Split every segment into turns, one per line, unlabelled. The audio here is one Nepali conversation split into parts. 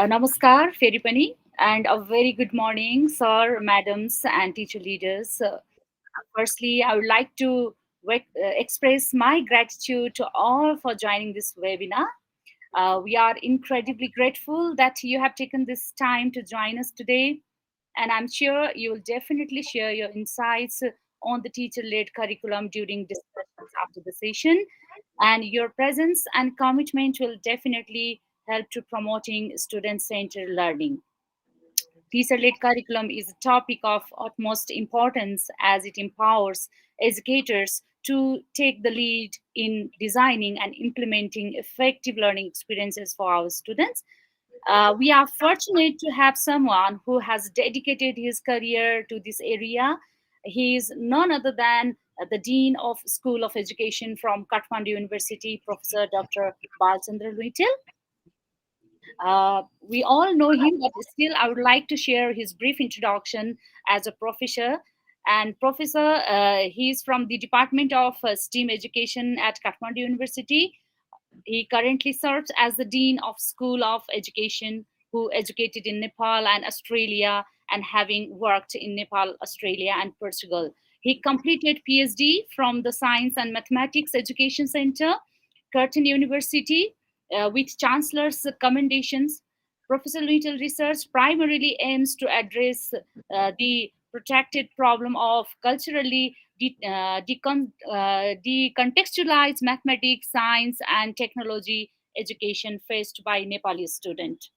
Namaskar, Feri Pani, and a very good morning, sir, madams, and teacher leaders. Firstly, I would like to express my gratitude to all for joining this webinar. We are incredibly grateful that you have taken this time to join us today, and I'm sure you will definitely share your insights on the teacher-led curriculum during discussions after the session. And your presence and commitment will definitely help to promoting student-centered learning. Teacher-led curriculum is a topic of utmost importance as it empowers educators to take the lead in designing and implementing effective learning experiences for our students. We are fortunate to have someone who has dedicated his career to this area. He is none other than the Dean of School of Education from Kathmandu University, Professor Dr. Bal Chandra Luitel. We all know him, but still, I would like to share his brief introduction as a professor. And Professor, he's from the Department of STEAM Education at Kathmandu University. He currently serves as the Dean of School of Education, who educated in Nepal and Australia, and having worked in Nepal, Australia, and Portugal. He completed PhD from the Science and Mathematics Education Center, Curtin University, with Chancellor's commendations. Professor Luitel research primarily aims to address the protracted problem of culturally decontextualized mathematics, science, and technology education faced by Nepali students.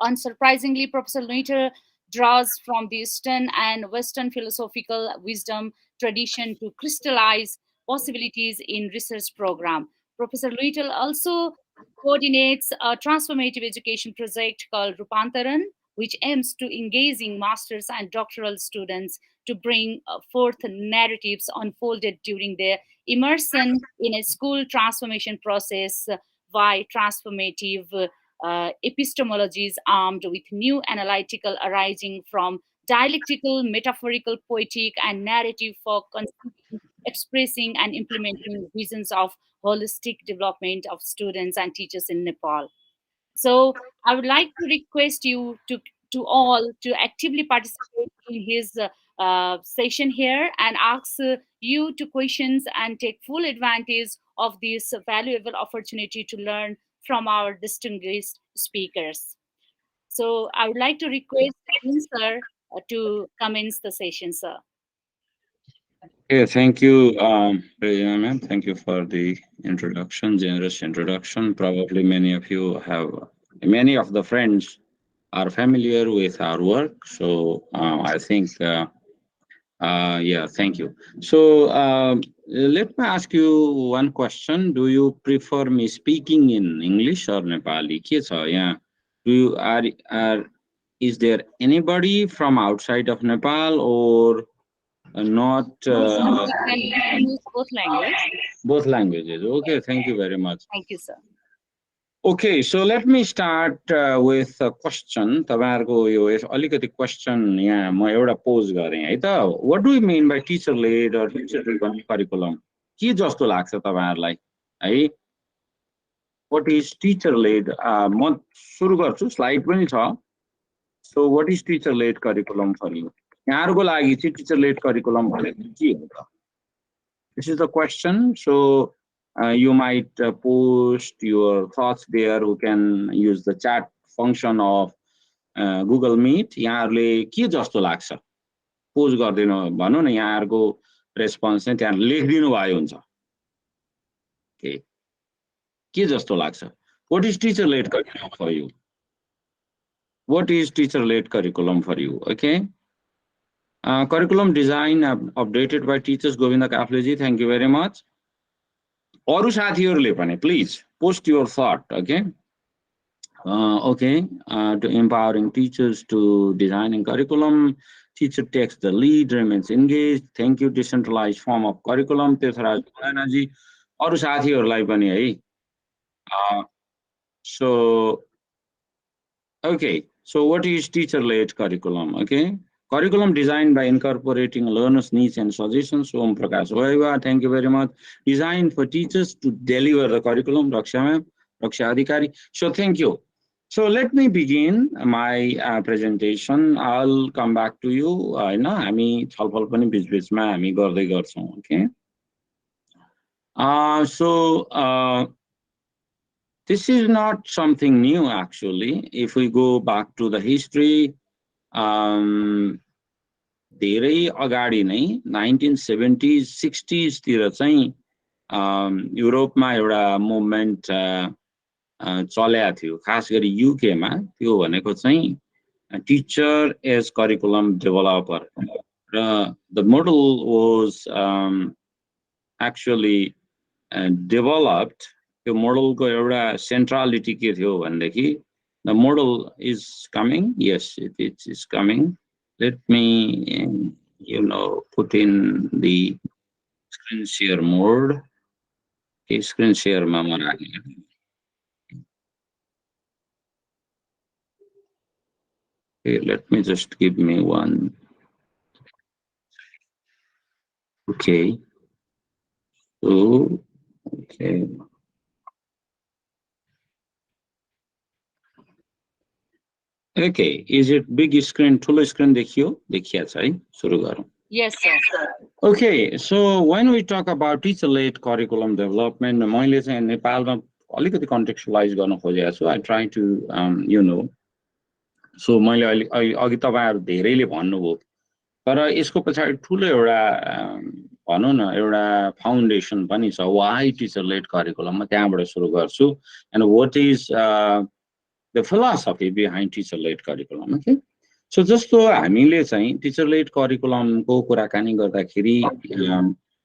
Unsurprisingly, Professor Luiter draws from the Eastern and Western philosophical wisdom tradition to crystallize possibilities in research program. Professor Luitel also coordinates a transformative education project called Rupantaran, which aims to engaging masters and doctoral students to bring forth narratives unfolded during their immersion in a school transformation process by transformative epistemologies armed with new analytical arising from dialectical, metaphorical, poetic, and narrative for conceiving, expressing, and implementing visions of holistic development of students and teachers in Nepal. So I would like to request you to all to actively participate in his session here and ask you to questions and take full advantage of this valuable opportunity to learn from our distinguished speakers. So I would like to request Dean sir to commence the session, sir.
Okay, thank you, Rajana ma'am. Thank you for the introduction, generous introduction. Probably many of the friends are familiar with our work. So I think, yeah, thank you. So let me ask you one question. Do you prefer me speaking in English or Nepali? के छ यहाँ? Do you are is there anybody from outside of Nepal or not?
No, sir, we can use both language.
Both languages. Okay, thank you very much.
Thank you, sir.
Okay, so let me start with a question. तपाईँहरूको यो अलिकति question यहाँ म एउटा पोज गरेँ है त. What do you mean by teacher led or teacher driven curriculum? के जस्तो लाग्छ तपाईँहरूलाई है? What is teacher led? म सुरु गर्छु, स्लाइड पनि छ. So what is teacher led curriculum for you? यहाँहरूको लागि चाहिँ teacher led curriculum भनेको के हो त? This is the question. So you might post your thoughts there. Who can use the chat function of Google Meet? यहाँहरूले के जस्तो लाग्छ? पोज गरिदिनु भनौँ न यहाँहरूको रेस्पोन्स चाहिँ त्यहाँ लेखिदिनु भयो हुन्छ. Okay. के जस्तो लाग्छ? What is teacher led curriculum for you? What is teacher led curriculum for you? Okay. Curriculum design updated by teachers Govinda Kafleji. Thank you very much. अरु साथीहरुले पनि please post your thought. Okay. Okay. To empowering teachers to designing curriculum. Teacher takes the lead, remains engaged. Thank you. Decentralized form of curriculum. Tetraj Bhanaji. अरु साथीहरुलाई पनि है. So okay. So what is teacher led curriculum? Okay. Curriculum designed by incorporating learners' needs and suggestions. Om Prakash Vaiva, thank you very much. Designed for teachers to deliver the curriculum. Raksha ma'am, Raksha Adhikari. So thank you. So let me begin my presentation. I'll come back to you. होइन हामी छलफल पनि बिचबिचमा हामी गर्दै गर्छौँ. Okay. So this is not something new actually. If we go back to the history, धेरै अगाडि नै 1970s 60s तिर चाहिँ युरोपमा एउटा मुभमेन्ट चलेको थियो, खास गरी युकेमा. त्यो भनेको चाहिँ टिचर एज करिकुलम डेभलपर, र the model was actually developed. त्यो मोडलको एउटा सेन्ट्रालिटी के थियो भनेदेखि the model is coming. Yes, it is coming. Let me, put in the screen share mode. Okay, screen share mama. Okay, let me just give me one. Okay. So, okay. Okay, is it big screen, ठुलो screen देखियो छ है? सुरु गरौँ.
Yes, sir.
Okay, so when we talk about teacher-led curriculum development, मैले चाहिँ नेपालमा अलिकति contextualize गर्न खोजेको छु. I try to, so मैले अघि तपाईहरु धेरैले भन्नुभयो, तर यसको पछाडि ठुलो एउटा भनौँ न एउटा फाउन्डेसन पनि छ. Why teacher-led curriculum? म त्यहाँबाट सुरु गर्छु. And what is the philosophy behind teacher-led curriculum? Okay. So जस्तो हामीले चाहिँ टिचर-लेड करिकुलमको कुराकानी गर्दाखेरि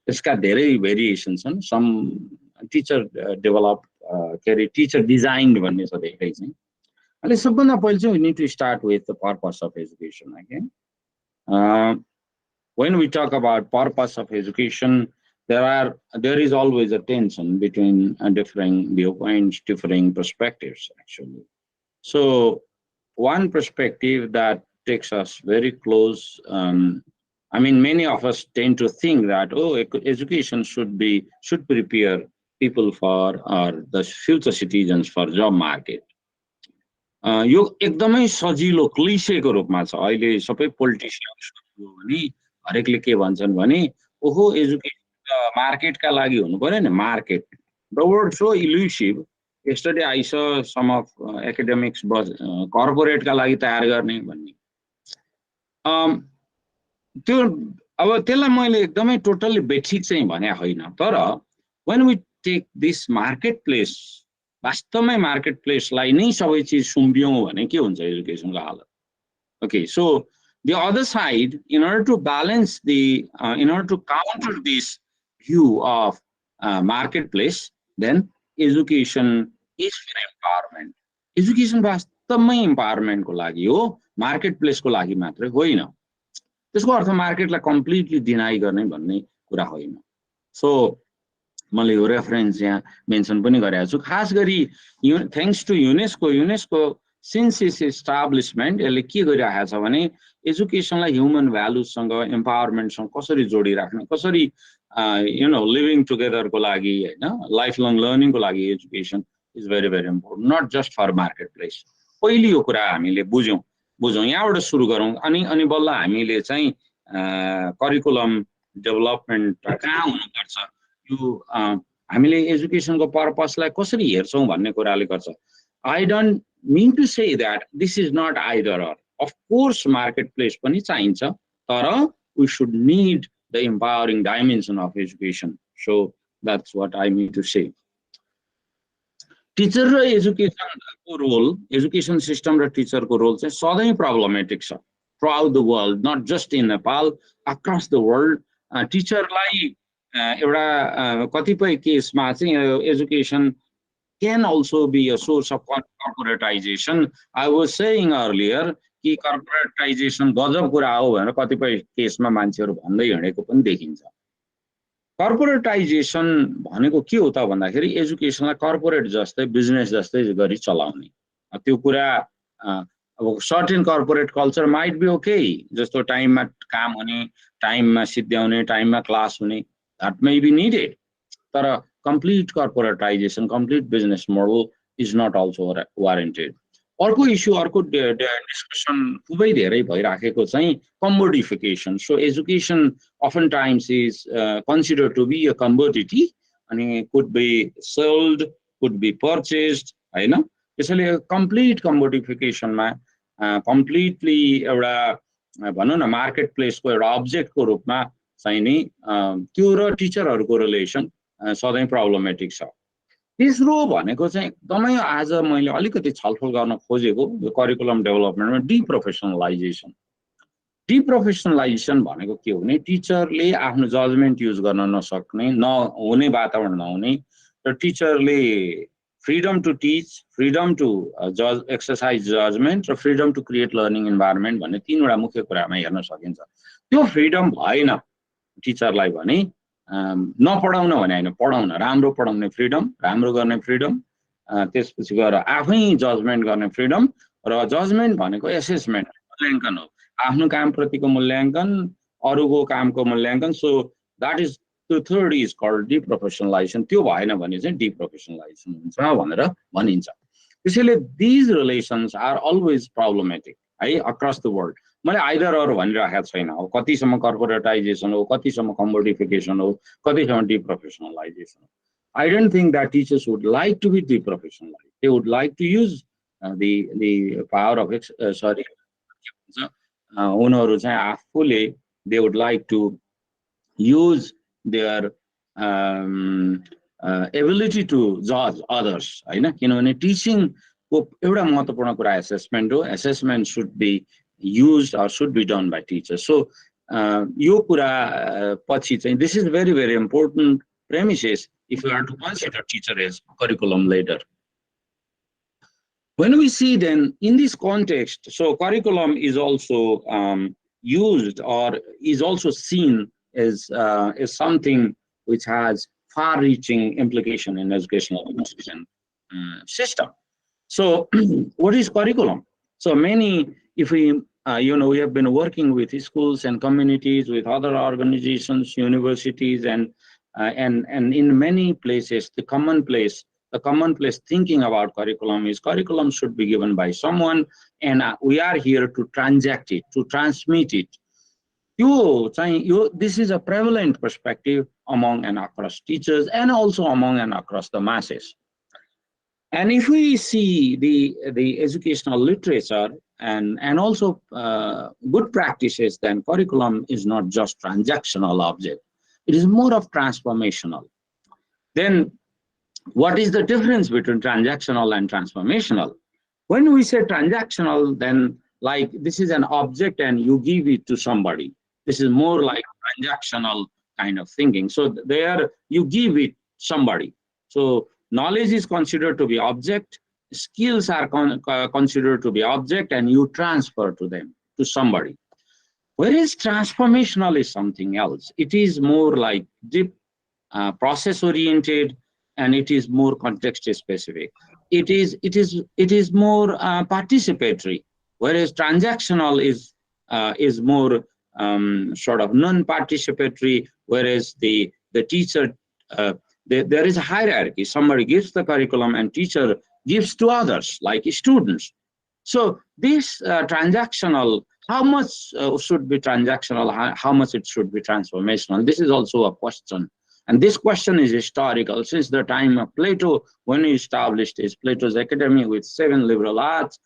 यसका धेरै भेरिएसन छन्. सम टिचर डेभलप के अरे टिचर डिजाइन्ड भन्ने छ धेरै चाहिँ. अहिले सबभन्दा पहिले चाहिँ we need to start with the purpose of education. Okay. When we talk about purpose of education, there is always a tension between differing viewpoints, differing perspectives actually. So one perspective that takes us very close, I mean, many of us tend to think that, education should prepare people for, or the future citizens for job market. यो एकदमै सजिलो क्लिसेको रूपमा छ. अहिले सबै पोलिटिसियन्सहरु पनि हरेकले के भन्छन् भने, ओहो एजुकेसन मार्केटका लागि हुनु पर्यो नि. Market, the word so elusive. Yesterday I saw some of academics corporate का लागि तयार गर्ने भन्ने. त्यो अब त्यसलाई मैले एकदमै टोटली बेठिक चाहिँ भने होइन. तर when we take this marketplace, वास्तवमै मार्केटप्लेसलाई नै सबै चिज सुम्बियौँ भने के हुन्छ एजुकेसनको हालत. Okay, so the other side, in order to balance in order to counter this view of marketplace, then education is for empowerment. Education वास्तवमै इम्पावरमेन्टको लागि हो, मार्केटप्लेसको लागि मात्रै होइन. त्यसको अर्थ मार्केटलाई कम्प्लिटली डिनाई गर्ने भन्ने कुरा होइन. सो मैले यो रेफरेन्स यहाँ मेन्सन पनि गरेको छु. खास गरी thanks to UNESCO since its establishment यसले के गरिरहेको छ भने एजुकेसनलाई ह्युमन भ्यालुजसँग इम्पावरमेन्टसँग कसरी जोडिराख्ने, कसरी लिभिङ टुगेदरको लागि होइन, लाइफ लङ लर्निङको लागि education is very very important, not just for market place. पहिले यो कुरा हामीले बुझौँ, यहाँबाट सुरु गरौँ. अनि बल्ल हामीले चाहिँ करिकुलम डेभलपमेन्ट कहाँ हुनुपर्छ, यो हामीले एजुकेसनको पर्पसलाई कसरी हेर्छौँ भन्ने कुराले गर्छ. I don't mean to say that this is not either or. Of course, marketplace पनि चाहिन्छ, तर we should need the empowering dimension of education. So that's what I mean to say. Teacher र एजुकेसनको रोल, एजुकेसन सिस्टम र टिचरको रोल चाहिँ सधैँ प्रब्लमेटिक छ throughout the world, not just in Nepal, across the world. टिचरलाई एउटा कतिपय केसमा चाहिँ education can also be a source of corporatization. I was saying earlier कि corporatization गजब कुरा हो भनेर कतिपय केसमा मान्छेहरू भन्दै हिँडेको पनि देखिन्छ. कर्पोरेटाइजेसन भनेको के हो त भन्दाखेरि एजुकेसनलाई कर्पोरेट जस्तै बिजनेस जस्तै गरी चलाउने. त्यो कुरा अब certain corporate culture might be okay, जस्तो टाइममा काम हुने, टाइममा सिद्ध्याउने, टाइममा क्लास हुने, द्याट मे बी निडेड. तर complete corporatization, complete business model is not also warranted. अर्को इस्यु अर्को डिस्कसन खुबै धेरै भइराखेको चाहिँ commodification so education often times is consider to be a commodity अनि could be sold could be purchased होइन त्यसैले कम्प्लिट कमोडिफिकेसनमा कम्प्लिटली एउटा भनौँ न मार्केट प्लेसको एउटा अब्जेक्टको रूपमा चाहिँ नि त्यो र टिचरहरूको रिलेसन सधैँ प्रब्लमेटिक छ तेस्रो भनेको चाहिँ एकदमै आज मैले अलिकति छलफल गर्न खोजेको यो करिकुलम डेभलपमेन्टमा डिप्रोफेसनलाइजेसन डिप्रोफेसनलाइजेसन भनेको के हो भने टिचरले आफ्नो जजमेन्ट युज गर्न नसक्ने नहुने वातावरण नहुने र टिचरले freedom to teach freedom to जज एक्सर्साइज जजमेन्ट र freedom to create learning environment भन्ने तीनवटा मुख्य कुरामा हेर्न सकिन्छ त्यो फ्रिडम भएन टिचरलाई भने नपढाउन भने होइन पढाउन राम्रो पढाउने फ्रिडम राम्रो गर्ने फ्रिडम त्यसपछि गएर आफै जजमेन्ट गर्ने फ्रिडम र जजमेन्ट भनेको एसेसमेन्ट मूल्याङ्कन हो आफ्नो कामप्रतिको मूल्याङ्कन अरूको कामको मूल्याङ्कन सो द्याट इज त्यो थर्ड इज कल्ड डिप्रोफेसनलाइजेसन त्यो भएन भने चाहिँ डिप्रोफेसनलाइजेसन हुन्छ भनेर भनिन्छ त्यसैले these relations are always problematic है अक्रस द वर्ल्ड मैले आइदर अरू भनिरहेको छैन हो कतिसम्म कर्पोरेटाइजेसन हो कतिसम्म कमोडिफिकेसन हो कतिसम्म डिप्रोफेसनलाइजेसन हो I don't think that teachers would like to be deprofessionalized. They would like to use the power of उनीहरू चाहिँ आफूले they would like to use their ability to judge others होइन किनभने टिचिङको एउटा महत्त्वपूर्ण कुरा एसेसमेन्ट हो assessment should be used or should be done by teachers. So यो कुरा पछि चाहिँ this is very very important premises if you are to consider teacher as curriculum leader. When we see then in this context, so curriculum is also used or is also seen as something which has far-reaching implication in educational institution system. So what is curriculum? So many, if we we have been working with schools and communities, with other organizations, universities, and in many places, the commonplace thinking about curriculum is curriculum should be given by someone, and we are here to transact it, to transmit it. This is a prevalent perspective among and across teachers and also among and across the masses. And if we see the educational literature and also good practices, then curriculum is not just transactional object. It is more of transformational. Then what is the difference between transactional and transformational? When we say transactional, then like this is an object and you give it to somebody. This is more like transactional kind of thinking. So there you give it somebody. So knowledge is considered to be object, skills are considered to be object, and you transfer to them, to somebody. Whereas transformational is something else. It is more like deep, process-oriented, and it is more context-specific. It is more participatory, whereas transactional is more sort of non-participatory. Whereas the teacher, there is a hierarchy. Somebody gives the curriculum, and teacher gives to others, like students. So this transactional, how much should be transactional? How much it should be transformational? This is also a question. And this question is historical. Since the time of Plato, when he established his Plato's Academy with 7 liberal arts,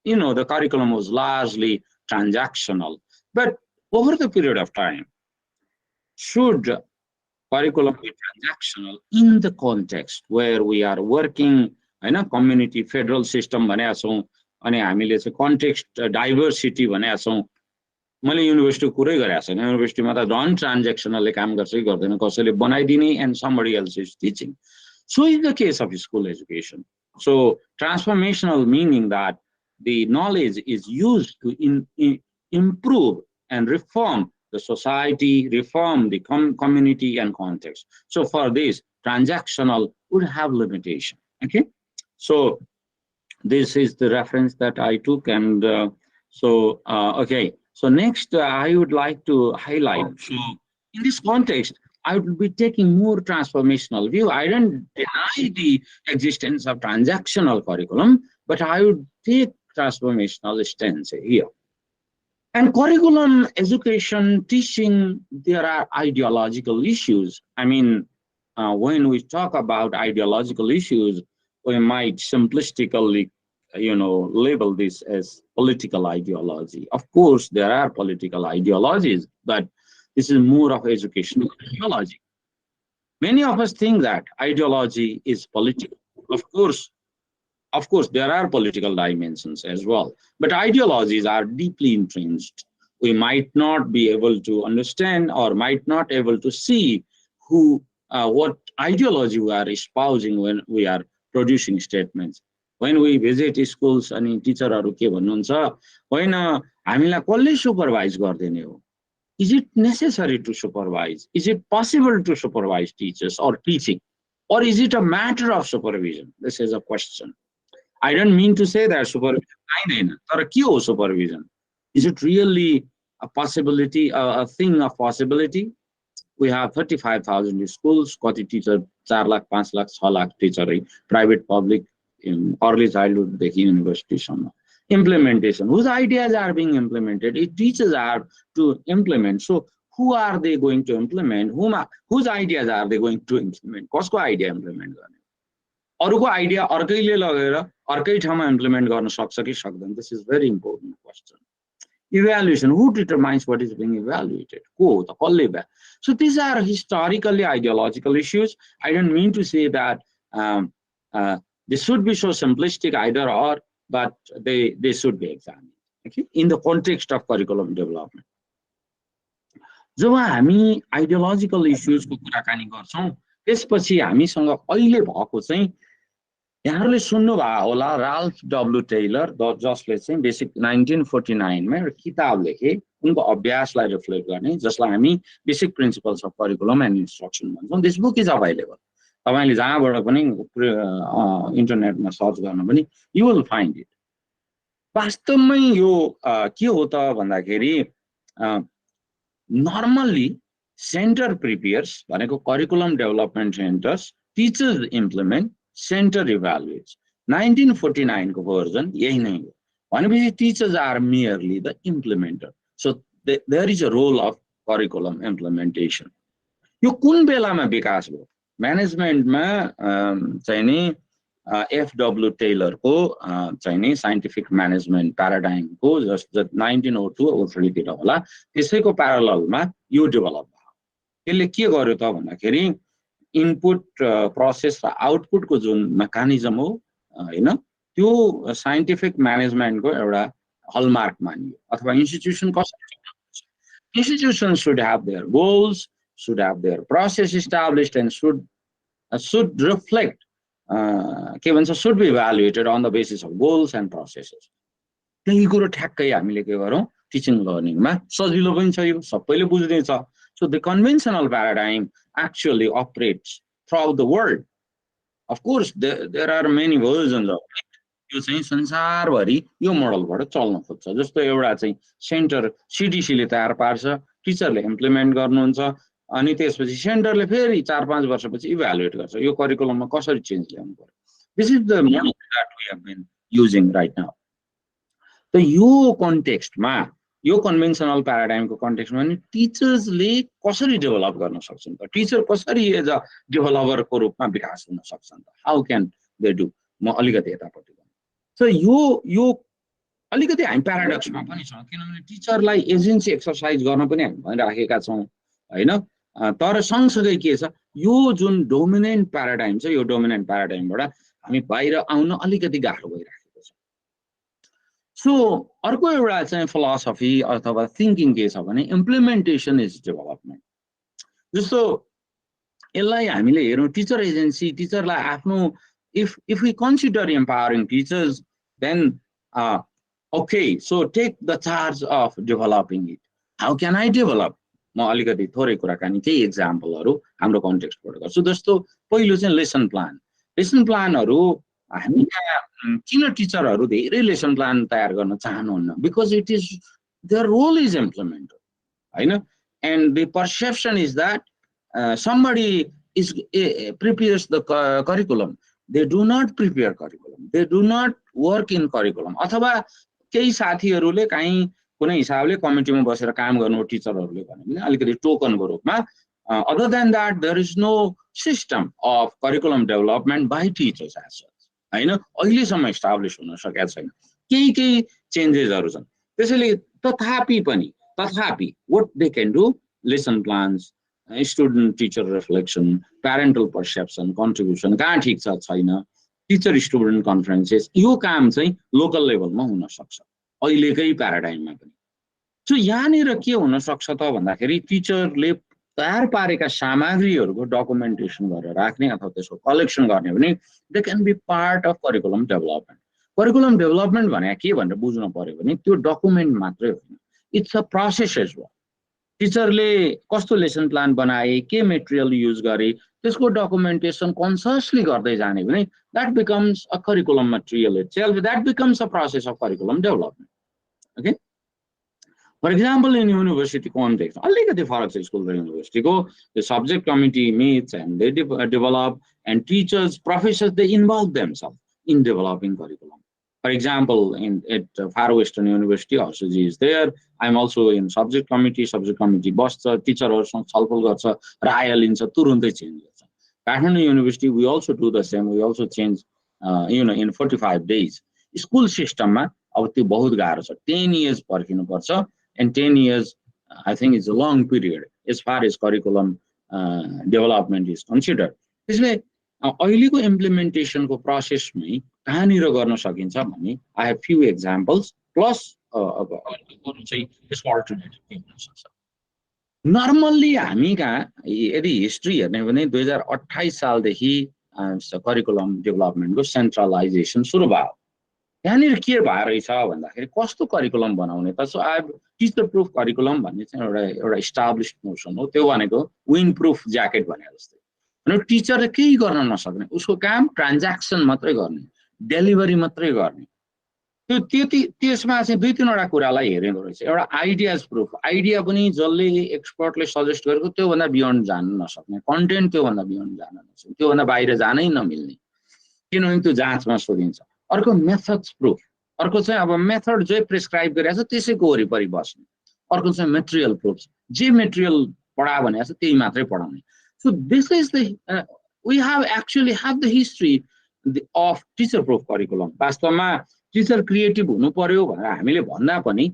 the curriculum was largely transactional. But over the period of time, should curriculum be transactional in the context where we are working in a community federal system, अनि हामीले चाहिँ कन्टेक्स्ट डाइभर्सिटी भनेका छौँ मैले युनिभर्सिटीको कुरै गरेको छैन युनिभर्सिटीमा त झन् ट्रान्जेक्सनलले काम गर्छ कि गर्दैन कसैले बनाइदिने and somebody else is teaching so in the case of school education so transformational meaning that the knowledge is used to improve and reform the society, reform the community and context. So for this, transactional would have limitation. Okay, so this is the reference that I took, and okay. So next, I would like to highlight. So in this context, I would be taking more transformational view. I don't deny the existence of transactional curriculum, but I would take transformational stance here. And curriculum, education, teaching, there are ideological issues. I mean, when we talk about ideological issues, we might simplistically, label this as political ideology. Of course, there are political ideologies, but this is more of educational ideology. Many of us think that ideology is political. Of course, of course, there are political dimensions as well, but ideologies are deeply entrenched. We might not be able to understand or might not able to see what ideology we are espousing when we are producing statements. When we visit schools and टिचरहरू के भन्नुहुन्छ होइन हामीलाई कसले सुपरभाइज गर्दैन हो Is it necessary to supervise? Is it possible to supervise teachers or teaching? Or is it a matter of supervision? This is a question. I don't mean to say that supervision छैन तर के हो supervision? Is it really a possibility, a thing of possibility? We have 35,000 schools, कति teacher 4 lakh 5 lakh 6 lakh teacher private public in early childhood देखि university सम्म. Implementation, whose ideas are being implemented? If teachers are to implement, so who are they going to implement? Whose ideas are they going to implement? कसको idea implement गर्ने? अरूको idea अर्कैले लगेर अर्कै ठाउँमा implement गर्न सक्छ कि सक्दैन? This is very important question. Evaluation, who determines what is being evaluated? Ko ta kalle ba? So these are historically ideological issues. I don't mean to say that they should be so simplistic either or, but they should be examined, okay, in the context of curriculum development. जब हामी आइडियोलोजिकल इश्यूजको कुराकानी गर्छौं त्यसपछि हामीसँग अहिले भएको चाहिँ यहाँहरूले सुन्नुभएको होला राल्फ डब्ल्यू टेलर जसले चाहिँ बेसिक 1949 मा एउटा किताब लेखे उनको अभ्यासलाई रिफ्लेक्ट गर्ने जसलाई हामी basic principles of curriculum and instruction भन्छौं दिस बुक इज अभाइलेबल तपाईले जहाँबाट पनि इन्टरनेटमा सर्च गर्न पनि यु विल फाइन्ड इट वास्तवमै यो के हो त भन्दाखेरि नर्मल्ली सेन्टर प्रिपेयर्स भनेको curriculum development centers teachers implement center evaluates 1949 को भर्जन यही नै हो भनेपछि teachers are merely the implementer so there is a role of curriculum implementation यो कुन बेलामा विकास भयो म्यानेजमेन्टमा चाहिँ नि एफडब्ल्यू टेलरको चाहिँ नि साइन्टिफिक म्यानेजमेन्ट प्याराडाइमको जस्ट 1902 03 होला त्यसैको प्याराललमा यो डेभलप भयो यसले के गर्यो त भन्दाखेरि इनपुट प्रोसेस र आउटपुटको जुन मेकानिजम हो हैन त्यो साइन्टिफिक म्यानेजमेन्टको एउटा हलमार्क मानियो अथवा इन्स्टिट्युसन कसरी institutions should have their goals, should have their process established, and should reflect, should be evaluated on the basis of goals and processes. त्यही कुरो ठ्याक्कै हामीले के गरौँ टिचिङ लर्निङमा सजिलो पनि छ यो सबैले बुझ्ने छ so the conventional paradigm actually operates throughout the world. Of course there are many versions of it. यो चाहिँ संसारभरि यो मोडलबाट चल्न खोज्छ जस्तो एउटा चाहिँ सेन्टर सीडीसीले तयार पार्छ टिचरले इम्प्लिमेन्ट गर्नुहुन्छ अनि त्यसपछि सेन्टरले फेरि 4-5 वर्षपछि इभ्यालुएट गर्छ यो करिकुलममा कसरी चेन्ज ल्याउनु पर्यो this is the model that we have been using right now त यो कन्टेक्स्टमा यो कन्भेन्सनल प्याराडाइमको कन्टेक्स्टमा नि टिचर्सले कसरी डेभलप गर्न सक्छन् त टिचर कसरी एज अ डेभलपरको रूपमा विकास हुन सक्छन् त हाउ क्यान दे डु म अलिकति यतापट्टि So यो अलिकति हामी प्याराडक्समा पनि छौं किनभने टिचरलाई एजेन्सी एक्सरसाइज गर्न पनि हामी भनिराखेका छौं हैन तर सँगसँगै के छ यो जुन डोमिनेन्ट प्याराडाइम छ यो डोमिनेन्ट प्याराडाइमबाट हामी बाहिर आउन अलिकति गाह्रो भइराखेको छ सो अर्को एउटा चाहिँ फिलोसफी अथवा थिंकिङ के छ भने इम्प्लिमेन्टेसन इज डेभलपमेन्ट जस्तो यसलाई हामीले हेरौं टिचर एजेन्सी टिचरलाई आफ्नो if we consider empowering teachers then okay so take the charge of developing it how can I develop म अलिकति थोरै कुराकानी केही एक्जाम्पलहरु हाम्रो कन्टेक्स्टबाट गर्छु जस्तो पहिलो चाहिँ लेसन प्लानहरु हामी किन टिचरहरु धेरै लेसन प्लान तयार गर्न चाहनुहुन्न because it is their role is implemented हैन and the perception is that somebody is prepares the curriculum. They do not prepare curriculum. They do not work in curriculum अथवा केही साथीहरूले काहीँ कुनै हिसाबले कमिटीमा बसेर काम गर्नु टिचरहरूले भने पनि अलिकति टोकनको रूपमा other than that there is no system of curriculum development by teachers as such होइन अहिलेसम्म इस्टाब्लिस हुन सकेको छैन केही केही चेन्जेसहरू छन् त्यसैले तथापि what they can do lesson plans student teacher reflection parental perception contribution कहाँ ठिक छ छैन टिचर स्टुडेन्ट कन्फरेन्सेस यो काम चाहिँ लोकल लेभलमा हुन सक्छ अहिलेकै प्याराडाइममा पनि सो यहाँनिर के हुन सक्छ त भन्दाखेरि टिचरले तयार पारेका सामग्रीहरूको डकुमेन्टेसन गरेर राख्ने अथवा त्यसको कलेक्सन गर्ने भने they can be part of curriculum development भने के भनेर बुझ्नु पर्यो भने त्यो डकुमेन्ट मात्रै होइन it's a process as well टिचरले कस्तो लेसन प्लान बनाए के मेटेरियल युज गरे त्यसको डकुमेन्टेसन कन्सियसली गर्दै जाने भने that becomes a curriculum material itself that becomes a process of curriculum development okay for example in university context अलिकति फरक छ स्कुल र युनिभर्सिटीको the subject committee meets and they develop and teachers professors they involve themselves in developing curriculum For example, at Far Western University, Arsuji is there. I'm also in subject committee बस्छ टिचरहरूसँग छलफल गर्छ राय लिन्छ तुरुन्तै चेन्ज गर्छ Kathmandu university we also do the same we also change in 45 days school सिस्टममा अब त्यो बहुत गाह्रो छ 10 years पर्खिनुपर्छ and 10 years I think is a long period as far as curriculum development is considered त्यसले अहिलेको इम्प्लिमेन्टेसनको प्रोसेसमै कहाँनिर गर्न सकिन्छ भने I have few examples plus चाहिँ यसको अल्टरनेटिभ के हुन सक्छ नर्मल्ली हामी कहाँ यदि हिस्ट्री हेर्ने भने 2028 सालदेखि करिकुलम डेभलपमेन्टको सेन्ट्रलाइजेसन सुरु भयो त्यहाँनिर के भएर रहेछ भन्दाखेरि कस्तो करिकुलम बनाउने त so I teacher proof curriculum भन्ने चाहिँ एउटा इस्टाब्लिस्ड नोसन हो त्यो भनेको विन्ड प्रुफ ज्याकेट भने जस्तै टिचरले केही गर्न नसक्ने उसको काम ट्रान्ज्याक्सन मात्रै गर्ने डेलिभरी मात्रै गर्ने त्यो त्यसमा चाहिँ दुई तीनवटा कुरालाई हेरेको रहेछ एउटा आइडियाज प्रुफ आइडिया पनि जसले एक्सपर्टले सजेस्ट गरेको त्योभन्दा बियोन्ड जान नसक्ने कन्टेन्ट त्योभन्दा बियोन्ड जान नसक्ने त्योभन्दा बाहिर जानै नमिल्ने किनभने त्यो जाँचमा सोधिन्छ अर्को मेथड्स प्रुफ अर्को चाहिँ अब मेथड जे प्रिस्क्राइब गरिरहेको छ त्यसैको वरिपरि बस्ने अर्को चाहिँ मेटेरियल प्रुफ जे मेटेरियल पढा भनेको छ त्यही मात्रै पढाउने So this is we actually have the history of teacher-proof curriculum. वास्तवमा टिचर क्रिएटिभ हुनु पर्यो भनेर हामीले भन्दा पनि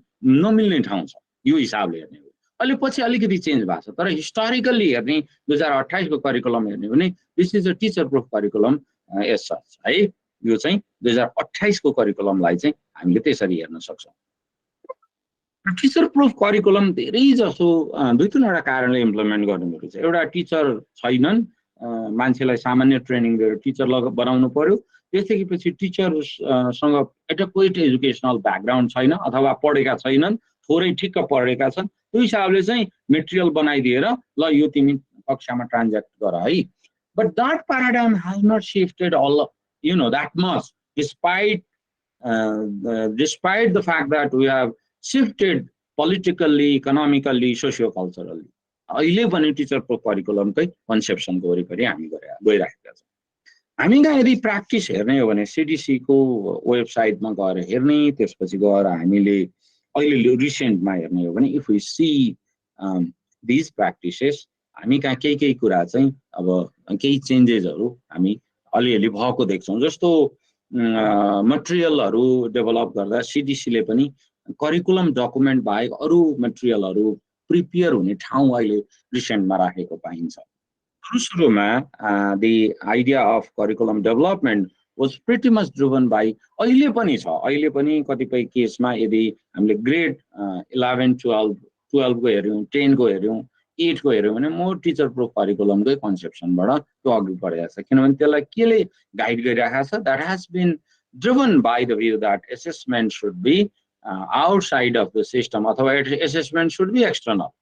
नमिल्ने ठाउँ छ यो हिसाबले हेर्ने हो अहिले पछि अलिकति चेन्ज भएको छ तर हिस्टोरिकल्ली हेर्ने 2028 को करिकुलम हेर्ने भने this is a teacher proof curriculum as such है यो चाहिँ 2028 को करिकुलमलाई चाहिँ हामीले त्यसरी हेर्न सक्छौँ टिचर प्रुफ करिकुलम धेरै जसो दुई तीनवटा कारणले इम्प्लिमेन्ट गर्नुपर्छ एउटा टिचर छैनन् मान्छेलाई सामान्य ट्रेनिङ दिएर टिचर बनाउनु पर्यो त्यसपछि टिचरसँग एडक्वेट एजुकेसनल ब्याकग्राउन्ड छैन अथवा पढेका छैनन् थोरै ठिक्क पढेका छन् त्यो हिसाबले चाहिँ मेटेरियल बनाइदिएर ल यो तिमी कक्षामा ट्रान्ज्याक्ट गर है but that paradigm has not shifted all that much despite the fact that we have shifted politically, economically, socio-culturally. अहिले पनि टिचर प्रुफ करिकुलमकै कन्सेप्सनको वरिपरि हामी गइरहेका छौँ हामी कहाँ यदि प्र्याक्टिस हेर्ने हो भने सिडिसी को वेबसाइटमा गएर हेर्ने त्यसपछि गएर हामीले अहिले रिसेन्टमा हेर्ने हो भने if we see these practices हामी कहाँ केही कुरा चाहिँ अब केही चेन्जेसहरू हामी अलिअलि भएको देख्छौँ जस्तो मटेरियलहरू डेभलप गर्दा सिडिसीले पनि करिकुलम डकुमेन्ट बाहेक अरू मटेरियलहरू प्रिपेयर हुने ठाउँ अहिले रिसेन्टमा राखेको पाइन्छ सुरुमा the idea of curriculum development was pretty much driven by अहिले पनि छ अहिले पनि कतिपय केसमा यदि हामीले ग्रेड 11 12 को हेर्यौं 10 को हेर्यौं 8 को हेर्यौं भने मोर टिचर प्रुफ करिकुलमकै कन्सेप्सनबाट त्यो अघि बढेको छ किनभने त्यसलाई केले गाइड गरिरहेको छ that has been driven by the view that assessment should be outside of the system अथवा assessment should be external.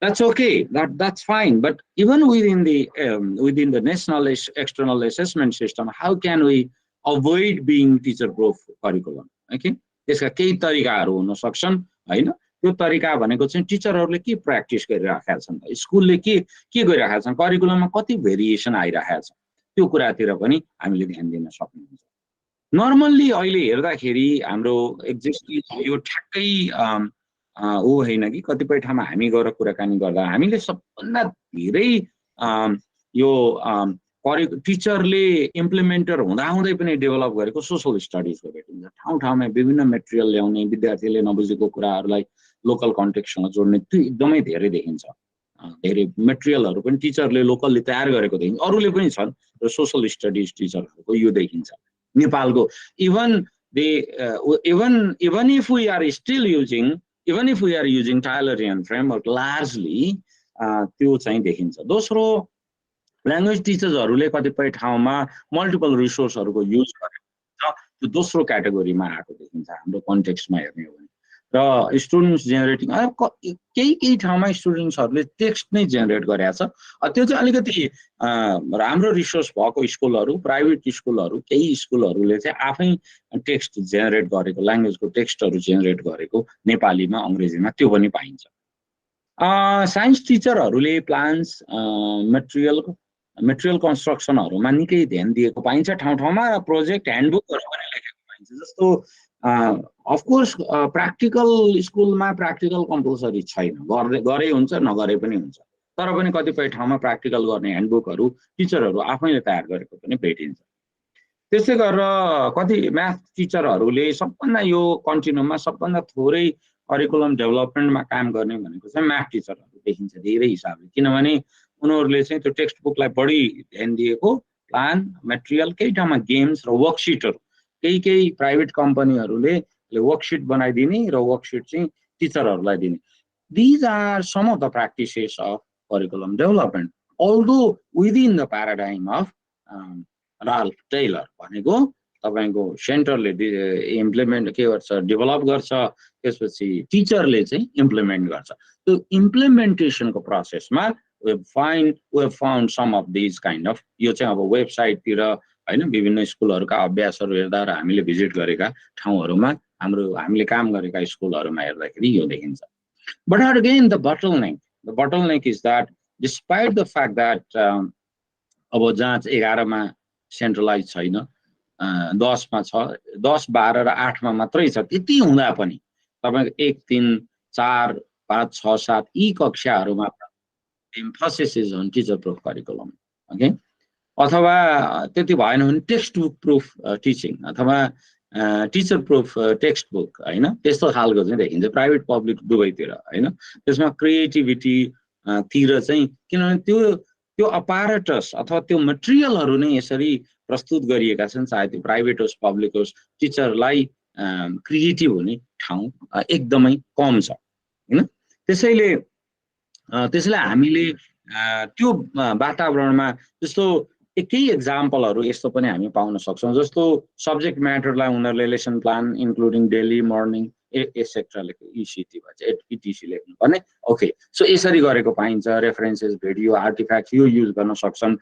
That's okay. That's fine. But even within the national external assessment system, how can we avoid being teacher-proof curriculum? Okay. त्यसका केही तरिकाहरू हुन सक्छन् हैन त्यो तरिका भनेको चाहिँ टिचरहरूले के प्र्याक्टिस गरिराखेका छन् स्कुलले के गरिराखेका छन् करिकुलममा कति भेरिएसन आइराखेको छ त्यो कुरातिर पनि हामीले ध्यान दिन सक्नुहुन्छ नर्मल्ली अहिले हेर्दाखेरि हाम्रो एक्जिस्टिङ यो ठ्याक्कै ऊ होइन कि कतिपय ठाउँमा हामी गएर कुराकानी गर्दा हामीले सबभन्दा धेरै यो टिचरले इम्प्लिमेन्टर हुँदाहुँदै पनि डेभलप गरेको सोसल स्टडिजको भेटिन्छ। ठाउँ ठाउँमा विभिन्न मेटेरियल ल्याउने, विद्यार्थीले नबुझेको कुराहरूलाई लोकल कन्टेक्स्टसँग जोड्ने त्यो एकदमै धेरै देखिन्छ। धेरै मेटेरियलहरू पनि टिचरले लोकल्ली तयार गरेको देखिन्छ, अरूले पनि छन् र सोसल स्टडिज टिचरहरूको यो देखिन्छ नेपालको। Even if we are still using, even if we are using Taylorian framework largely, त्यो चाहिँ देखिन्छ। दोस्रो, ल्याङ्ग्वेज टिचर्सहरूले कतिपय ठाउँमा मल्टिपल रिसोर्सहरूको युज गरेको हुन्छ, त्यो दोस्रो क्याटेगोरीमा आएको देखिन्छ हाम्रो कन्टेक्स्टमा हेर्ने हो भने। र स्टुडेन्ट्स जेनेरेटिङ केही ठाउँमा स्टुडेन्ट्सहरूले टेक्स्ट नै जेनेरेट गरेको छ, त्यो चाहिँ अलिकति राम्रो रिसोर्स भएको स्कुलहरू, प्राइभेट स्कुलहरू, केही स्कुलहरूले चाहिँ आफै टेक्स्ट जेनेरेट गरेको, ल्याङ्ग्वेजको टेक्स्टहरू जेनेरेट गरेको नेपालीमा अङ्ग्रेजीमा त्यो पनि पाइन्छ। साइन्स टिचरहरूले प्लान्स मेटेरियल कन्स्ट्रक्सनहरूमा निकै ध्यान दिएको पाइन्छ ठाउँ ठाउँमा, र प्रोजेक्ट ह्यान्डबुकहरू पनि लेखेको पाइन्छ। जस्तो अफकोर्स प्र्याक्टिकल स्कुलमा प्र्याक्टिकल कम्पलसरी छैन, गरे हुन्छ नगरे पनि हुन्छ, तर पनि कतिपय ठाउँमा प्र्याक्टिकल गर्ने ह्यान्डबुकहरू टिचरहरू आफैले तयार गरेको पनि भेटिन्छ। त्यसै गरेर कति म्याथ टिचरहरूले सबभन्दा यो कन्टिन्युममा सबभन्दा थोरै करिकुलम डेभलपमेन्टमा काम गर्ने भनेको चाहिँ म्याथ टिचरहरू देखिन्छ धेरै हिसाबले, किनभने उनीहरूले चाहिँ त्यो टेक्स्ट बुकलाई बढी ध्यान दिएको, प्लान, मेटेरियल, केही ठाउँमा गेम्स र वर्कसिटहरू, केही प्राइभेट कम्पनीहरूले वर्कसिट बनाइदिने र वर्कसिट चाहिँ टिचरहरूलाई दिने। These are some of the practices of curriculum development, although within the paradigm of Ralph Taylor भनेको तपाईको सेन्टरले इम्प्लिमेन्ट के गर्छ, डेभलप गर्छ, त्यसपछि टिचरले चाहिँ इम्प्लिमेन्ट गर्छ। त्यो इम्प्लिमेन्टेसनको प्रोसेसमा we have found some of these kind of, यो चाहिँ अब वेबसाइटतिर हैन विभिन्न स्कुलहरुका अभ्यासहरु हेर्दा र हामीले भिजिट गरेका ठाउँहरुमा हामीले काम गरेका स्कुलहरुमा हेर्दाखेरि यो देखिन्छ। But again the bottleneck is that despite the fact that अब जाँच 11 मा सेन्ट्रलाइज छैन, 10 मा छ, 10, 12 र 8 मा मात्रै छ, त्यति हुँदा पनि तपाईको 1, 3, 4, 5, 6, 7 यी कक्षाहरुमा emphasis is on teacher proof curriculum, okay? अथवा त्यति भएन भने टेक्स्ट बुक प्रुफ टिचिङ अथवा टिचर प्रुफ टेक्स्ट बुक हैन, त्यस्तो खालको चाहिँ देखिन्छ प्राइभेट पब्लिक दुवैतिर हैन। त्यसमा क्रिएटिभिटी तिर चाहिँ किनभने त्यो अपारेटस अथवा त्यो मटेरियलहरु नै यसरी प्रस्तुत गरिएका छन्, चाहे त्यो प्राइभेट होस् पब्लिक होस्, टिचरलाई क्रिएटिभ हुने ठाउँ एकदमै कम छ हैन। त्यसैले हामीले त्यो वातावरणमा जस्तो केही एक्जाम्पलहरु यस्तो पनि हामी पाउन सक्छौं, जस्तो सब्जेक्ट म्याटरलाई उनीहरुले lesson plan including daily morning etcetera लेख्नु, इसिटी भन्छ, इटिसी लेख्नु भने ओके, सो यसरी गरेको पाइन्छ। रेफरेन्सेस, भिडियो, आर्टिफ्याक्ट यो युज गर्न सक्छन्,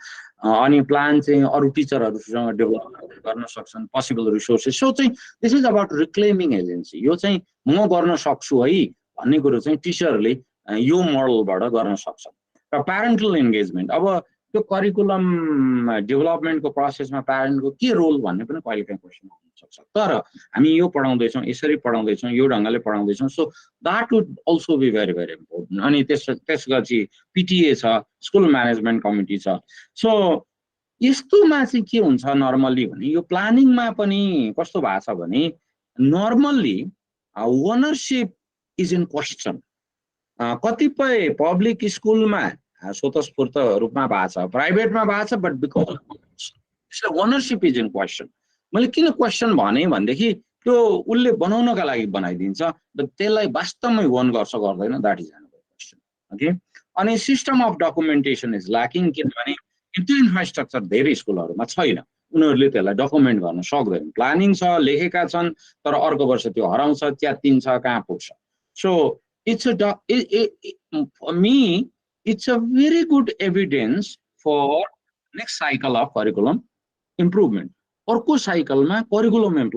अनि प्लान चाहिँ अरु टिचरहरुसँग डेभलप गर्न सक्छन्, पोसिबल रिसोर्सेस। सो चाहिँ दिस इज अबाउट रिक्लेमिङ एजेन्सी, यो चाहिँ म गर्न सक्छु है भन्ने कुरो चाहिँ टिचरले यो मोडलबाट गर्न सक्छन्। र प्यारेन्टल इन्गेजमेन्ट, अब त्यो करिकुलम डेभलपमेन्टको प्रोसेसमा प्यारेन्टको के रोल भन्ने पनि कहिलेकाहीँ क्वेसन आउन सक्छ, तर हामी यो पढाउँदैछौँ, यसरी पढाउँदैछौँ, यो ढङ्गले पढाउँदैछौँ, so that would also be very very important. अनि त्यसपछि पिटिए छ, स्कुल म्यानेजमेन्ट कमिटी छ। सो यस्तोमा चाहिँ के हुन्छ नर्मल्ली भने, यो प्लानिङमा पनि कस्तो भएको छ भने normally ownership is in question. कतिपय पब्लिक स्कुलमा स्वतस्फूर्त रूपमा भएको छ, प्राइभेटमा भएको छ, but because ownership is in question. मैले किन क्वेसन भने भनेदेखि त्यो उसले बनाउनका लागि बनाइदिन्छ, त्यसलाई वास्तवमै ओन गर्छ गर्दैन, that is another question, okay. अनि system of documentation is lacking, किनभने त्यो इन्फ्रास्ट्रक्चर धेरै स्कुलहरुमा छैन, उनीहरूले त्यसलाई डकुमेन्ट गर्न सक्दैन। प्लानिङ छ, लेखेका छन्, तर अर्को वर्ष त्यो हराउँछ, च्यातिन्छ, कहाँ पुग्छ। So for me it's a very good evidence for next cycle of curriculum improvement. अर्को साइकलमा करिकुलम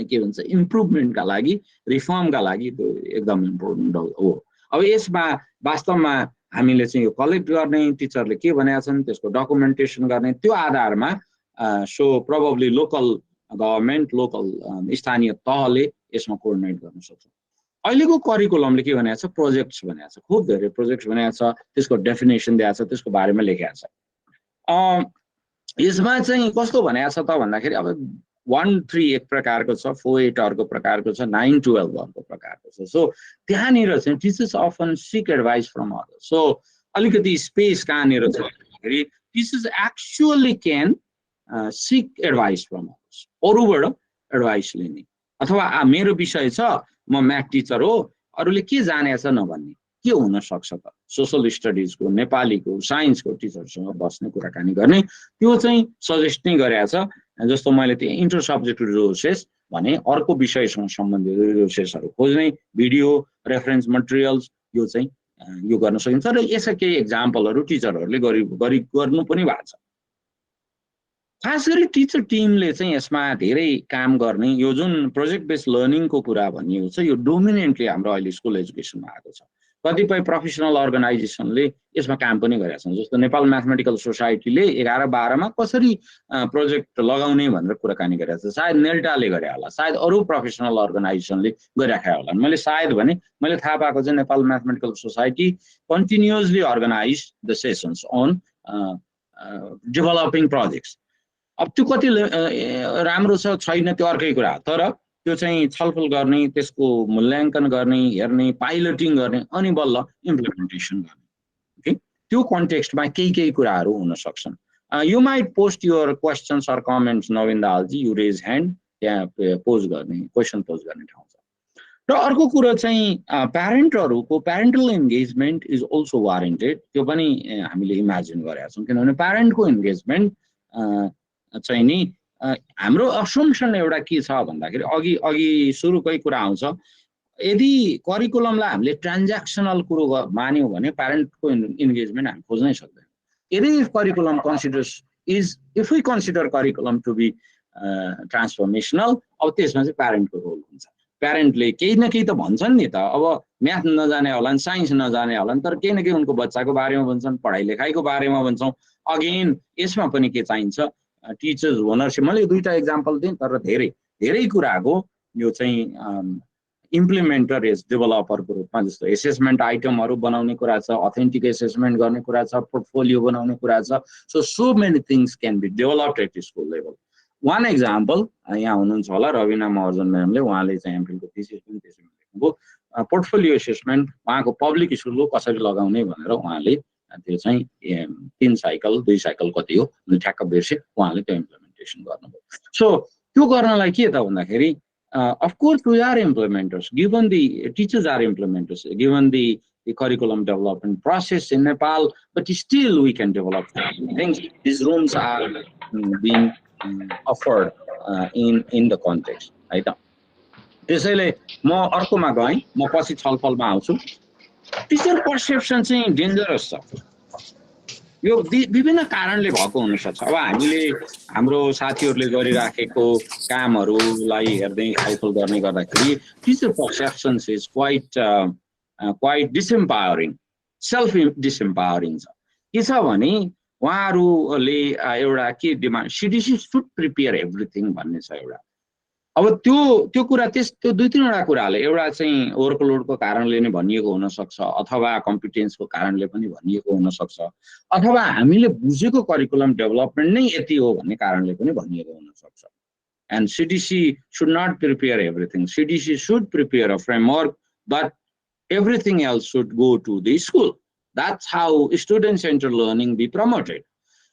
के भन्छ इम्प्रुभमेन्टका लागि, रिफर्मका लागि त्यो एकदम इम्पोर्टेन्ट हो। अब यसमा वास्तवमा हामीले चाहिँ यो कलेक्ट गर्ने, टिचरले के भनेका छन् त्यसको डकुमेन्टेसन गर्ने, त्यो आधारमा so probably local government local स्थानीय तहले यसमा कोअर्डिनेट गर्न सक्छ। अहिलेको करिकुलमले के भनेको छ, प्रोजेक्ट्स भनेको छ, खुब धेरै प्रोजेक्ट्स भनेको छ, त्यसको डेफिनेसन दिएको छ, त्यसको बारेमा लेखेको छ। यसमा चाहिँ कस्तो भनेको छ त भन्दाखेरि अब 1-3 एक प्रकारको छ, 4-8 अर्को प्रकारको छ, 9-12 अर्को प्रकारको छ। सो त्यहाँनिर चाहिँ teachers often seek advice from others. So अलिकति स्पेस कहाँनिर छ भन्दाखेरि teachers actually can seek advice from others, अरूबाट एडभाइस लिने, अथवा मेरो विषय छ, म म्याथ टिचर हो, अरूले के जानेछ नभन्ने, के हुन सक्छ त, सोशल स्टडिजको, नेपालीको, साइन्सको टिचरसँग बस्ने, कुराकानी गर्ने, त्यो चाहिँ सजेस्ट नै गरेको छ। जस्तो मैले त्यो इन्टर सब्जेक्ट रिसोर्सेस भने अर्को विषयसँग सम्बन्धित रिसोर्सेसहरू खोज्ने, भिडियो रेफरेन्स मटेरियल्स, यो चाहिँ यो गर्न सकिन्छ। र यसका केही एक्जाम्पलहरू टिचरहरूले गर्नु पनि भएको छ। खास गरी टिचर टिमले चाहिँ यसमा धेरै काम गर्ने, यो जुन प्रोजेक्ट बेस्ड लर्निङको कुरा भनिएको छ, यो डोमिनेन्टली हाम्रो अहिले स्कुल एजुकेसनमा आएको छ। कतिपय प्रोफेसनल अर्गनाइजेसनले यसमा काम पनि गरेका छन्। जस्तो नेपाल म्याथमेटिकल सोसाइटीले 11-12 मा कसरी प्रोजेक्ट लगाउने भनेर कुराकानी गरेको छ, सायद नेल्टाले गरे होला, सायद अरू प्रोफेसनल अर्गनाइजेसनले गरिराखेका होला। मैले सायद भने मैले थाहा पाएको चाहिँ Nepal mathematical society continuously organize the sessions on developing projects. अब त्यो कति राम्रो छ छैन त्यो अर्कै कुरा, तर त्यो चाहिँ छलफल गर्ने, त्यसको मूल्याङ्कन गर्ने, हेर्ने, पाइलटिङ गर्ने, अनि बल्ल इम्प्लिमेन्टेसन गर्ने। ओके, त्यो कन्टेक्स्टमा केही कुराहरू हुन सक्छन्। You might post your questions or comments Naveen दाहालजी, यु रेज ह्यान्ड, त्यहाँ पोज गर्ने, क्वेसन पोज गर्ने ठाउँ छ। र अर्को कुरो चाहिँ प्यारेन्टहरूको parental engagement is also warranted. त्यो पनि हामीले इमेजिन गरेका छौँ, किनभने प्यारेन्टको इन्गेजमेन्ट चाहिँ नि हाम्रो असम्पसन एउटा के छ भन्दाखेरि अघि सुरुकै कुरा आउँछ, यदि करिकुलमलाई हामीले ट्रान्ज्याक्सनल कुरो मान्यौँ भने प्यारेन्टको इन्गेजमेन्ट हामी खोज्नै सक्दैनौँ। यदि curriculum if we consider curriculum to be transformational, अब त्यसमा चाहिँ प्यारेन्टको रोल हुन्छ। प्यारेन्टले केही न केही त भन्छन् नि त, अब म्याथ नजाने होलान्, साइन्स नजाने होलान्, तर केही न केही उनको बच्चाको बारेमा भन्छन्, पढाइ लेखाइको बारेमा भन्छौँ। अगेन यसमा पनि के चाहिन्छ, टिचर्स ओनरसिप। मैले 2टा एक्जाम्पल दिएँ, तर धेरै कुराको यो चाहिँ इम्प्लिमेन्टर एज डेभलपरको रूपमा, जस्तो एसेसमेन्ट आइटमहरू बनाउने कुरा छ, अथेन्टिक एसेसमेन्ट गर्ने कुरा छ, पोर्टफोलियो बनाउने कुरा छ। So many things can be developed at school level. One example यहाँ हुनुहुन्छ होला रविना महर्जन म्यामले, उहाँले चाहिँ एमफिलको थिसिस पनि त्यसैमा लेख्नुभयो, पोर्टफोलियो एसेसमेन्ट उहाँको पब्लिक स्कुलको कसरी लगाउने भनेर उहाँले त्यो चाहिँ 3 साइकल 2 साइकल कति हो ठ्याक्क बिर्से, उहाँले त्यो इम्प्लिमेन्टेसन गर्नुभयो। सो त्यो गर्नलाई के त भन्दाखेरि of course we are implementers, given the teachers are implementers, given the curriculum development process in Nepal, but still we can develop things. These rooms are being offered in the context, right? त्यसैले म अर्कोमा गएँ, म पछि छलफलमा आउँछु। टिचर पर्सेप्सन चाहिँ डेन्जरस छ, यो विभिन्न कारणले भएको हुन सक्छ। अब हामीले हाम्रो साथीहरूले गरिराखेको कामहरूलाई हेर्दै छलफल गर्ने गर्दाखेरि teacher perception is quite disempowering, self disempowering छ। के छ भने उहाँहरूले एउटा के demand, CDC should prepare everything भन्ने छ एउटा। अब त्यो कुरा त्यो 2-3वटा कुराले, एउटा चाहिँ वर्कलोडको कारणले नै भनिएको हुन सक्छ, अथवा कम्पिटेन्सको कारणले पनि भनिएको हुन सक्छ, अथवा हामीले बुझेको करिकुलम डेभलपमेन्ट नै यति हो भन्ने कारणले पनि भनिएको हुन सक्छ। And CDC should not prepare everything, CDC should prepare a framework, but everything else should go to the school. That's how student center learning be promoted.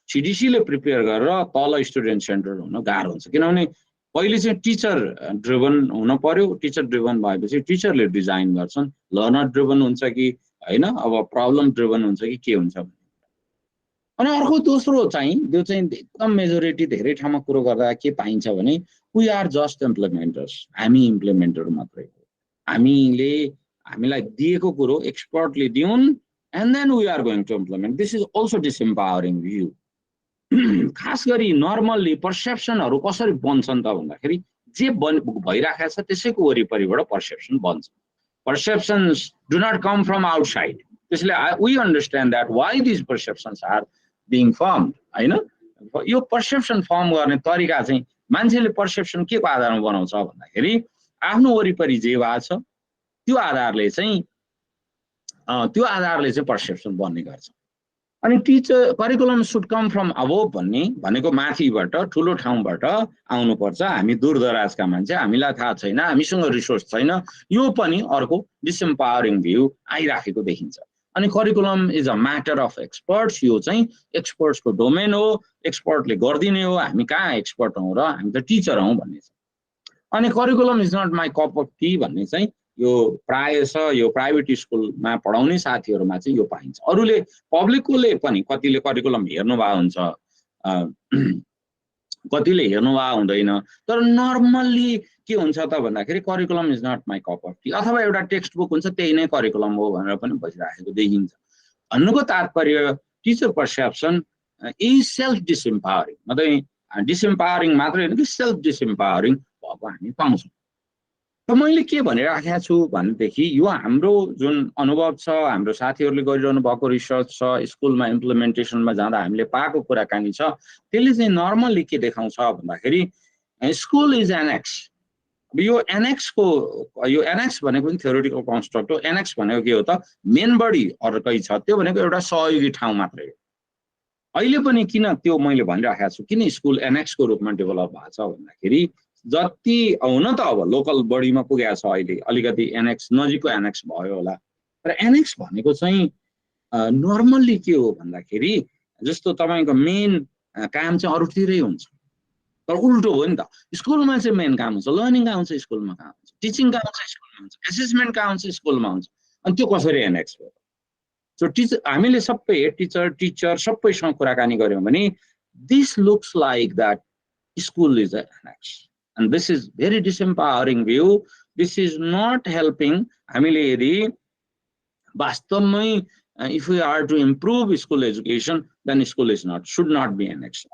सिडिसीले प्रिपेयर गरेर तल स्टुडेन्ट सेन्टर हुन गाह्रो हुन्छ, किनभने पहिले चाहिँ टिचर ड्रिभन हुन पर्यो। टिचर ड्रिभन भएपछि टिचरले डिजाइन गर्छन्, लर्नर ड्रिभन हुन्छ कि होइन, अब प्रब्लम ड्रिभन हुन्छ कि के हुन्छ। अनि अर्को दोस्रो चाहिँ त्यो चाहिँ एकदम मेजोरिटी धेरै ठाउँमा कुरो गर्दा के पाइन्छ भने वी आर जस्ट इम्प्लिमेन्टर्स, हामी इम्प्लिमेन्टर मात्रै हो। हामीलाई दिएको कुरो एक्सपर्टले दिउन् and then we are going to implement. This is also disempowering view. खास गरी नर्मल्ली पर्सेप्सनहरू कसरी बन्छन् त भन्दाखेरि जे भइराखेको छ त्यसैको वरिपरिबाट पर्सेप्सन बन्छ। Perceptions do not come from outside. त्यसले we understand that why these perceptions are being formed, होइन। यो पर्सेप्सन फर्म गर्ने तरिका चाहिँ मान्छेले पर्सेप्सन के को आधारमा बनाउँछ भन्दाखेरि आफ्नो वरिपरि जे भएको छ त्यो आधारले चाहिँ पर्सेप्सन बन्ने गर्छ। अनि teacher curriculum should come from above भनेको माथिबाट ठुलो ठाउँबाट आउनुपर्छ। हामी दूरदराजका मान्छे, हामीलाई थाहा छैन, हामीसँग रिसोर्स छैन, यो पनि अर्को डिसएम्पावरिङ भ्यू आइराखेको देखिन्छ। अनि curriculum is a matter of experts, यो चाहिँ एक्सपर्ट्सको डोमेन हो, एक्सपर्टले गरिदिने हो, हामी कहाँ एक्सपर्ट हौँ र, हामी त टिचर हौँ भन्ने छ। अनि curriculum is not my cup of tea भन्ने चाहिँ यो प्रायः यो प्राइभेट स्कुलमा पढाउने साथीहरूमा चाहिँ यो पाइन्छ। अरूले पब्लिकले पनि कतिले करिकुलम हेर्नुभएको हुन्छ, कतिले हेर्नुभएको हुँदैन, तर नर्मल्ली के हुन्छ त भन्दाखेरि curriculum is not my cup of tea, अथवा एउटा टेक्स्ट बुक हुन्छ त्यही नै करिकुलम हो भनेर पनि बसिराखेको देखिन्छ। भन्नुको तात्पर्य टिचर पर्सेप्सन इज सेल्फ डिसएम्पावरिङ, मतलब डिसएम्पावरिङ मात्रै होइन कि सेल्फ डिसएम्पावरिङ भएको हामी पाउँछौँ। त मैले के भनिराखेको छु भनेदेखि यो हाम्रो जुन अनुभव छ, हाम्रो साथीहरूले गरिरहनु भएको रिसर्च छ, स्कुलमा इम्प्लिमेन्टेसनमा जाँदा हामीले पाएको कुराकानी छ, त्यसले चाहिँ नर्मल्ली के देखाउँछ भन्दाखेरि स्कुल इज एनेक्स। यो एनेक्स भनेको पनि थ्योरिटिकल कन्स्ट्रक्ट हो। एनेक्स भनेको के हो त, मेन बडी अर्कै छ, त्यो भनेको एउटा सहयोगी ठाउँ मात्रै हो। अहिले पनि किन त्यो मैले भनिराखेको छु, किन स्कुल एनेक्सको रूपमा डेभलप भएको छ भन्दाखेरि जति हुन त अब लोकल बडीमा पुगेको छ अहिले, अलिकति एनेक्स नजिकको एनेक्स भयो होला, तर एनेक्स भनेको चाहिँ नर्मल्ली के हो भन्दाखेरि जस्तो तपाईँको मेन काम चाहिँ अरूतिरै हुन्छ, तर उल्टो हो नि त। स्कुलमा चाहिँ मेन काम हुन्छ, लर्निङ कहाँ हुन्छ स्कुलमा, कहाँ हुन्छ टिचिङ, कहाँ हुन्छ स्कुलमा हुन्छ एसेसमेन्ट, कहाँ हुन्छ स्कुलमा हुन्छ। अनि त्यो कसरी एनेक्स भयो? सो टिचर, हामीले सबै टिचर सबैसँग कुराकानी गऱ्यौँ भने this looks like that school is annex, and this is very disempowering view. This is not helping. हामीले यदि वास्तवमै if we are to improve school education, then school is not, should not be annexed.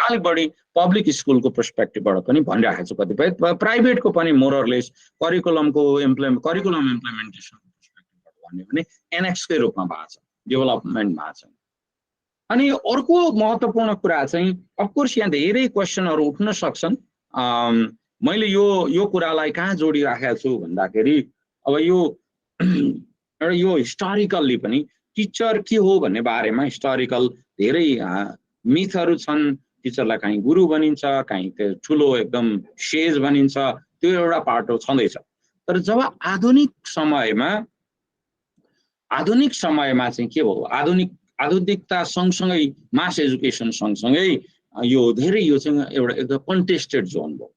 अलिक बढी पब्लिक स्कुलको पर्सपेक्टिभबाट पनि भनिराखेको छु, कतिपय प्राइभेटको पनि मोरलेस करिकुलम इम्प्लिमेन्टेसनको पर्सपेक्टिभबाट भन्यो भने एनेक्सकै रूपमा भएको छ, डेभलपमेन्ट भएको छ। अनि अर्को महत्त्वपूर्ण कुरा चाहिँ अफकोर्स यहाँ धेरै क्वेसनहरू उठ्न सक्छन्। मैले यो कुरालाई कहाँ जोडिराखेको छु भन्दाखेरि अब यो हिस्टोरिकल्ली पनि टिचर के हो भन्ने बारेमा हिस्टोरिकल धेरै मिथहरू छन्। टिचरलाई कहीँ गुरु भनिन्छ, कहीँ ठुलो एकदम सेज भनिन्छ, त्यो एउटा पाटो छँदैछ। तर जब आधुनिक समयमा चाहिँ के भयो, आधुनिकता सँगसँगै मास एजुकेसन सँगसँगै यो चाहिँ एउटा एकदम कन्टेस्टेड जोन भयो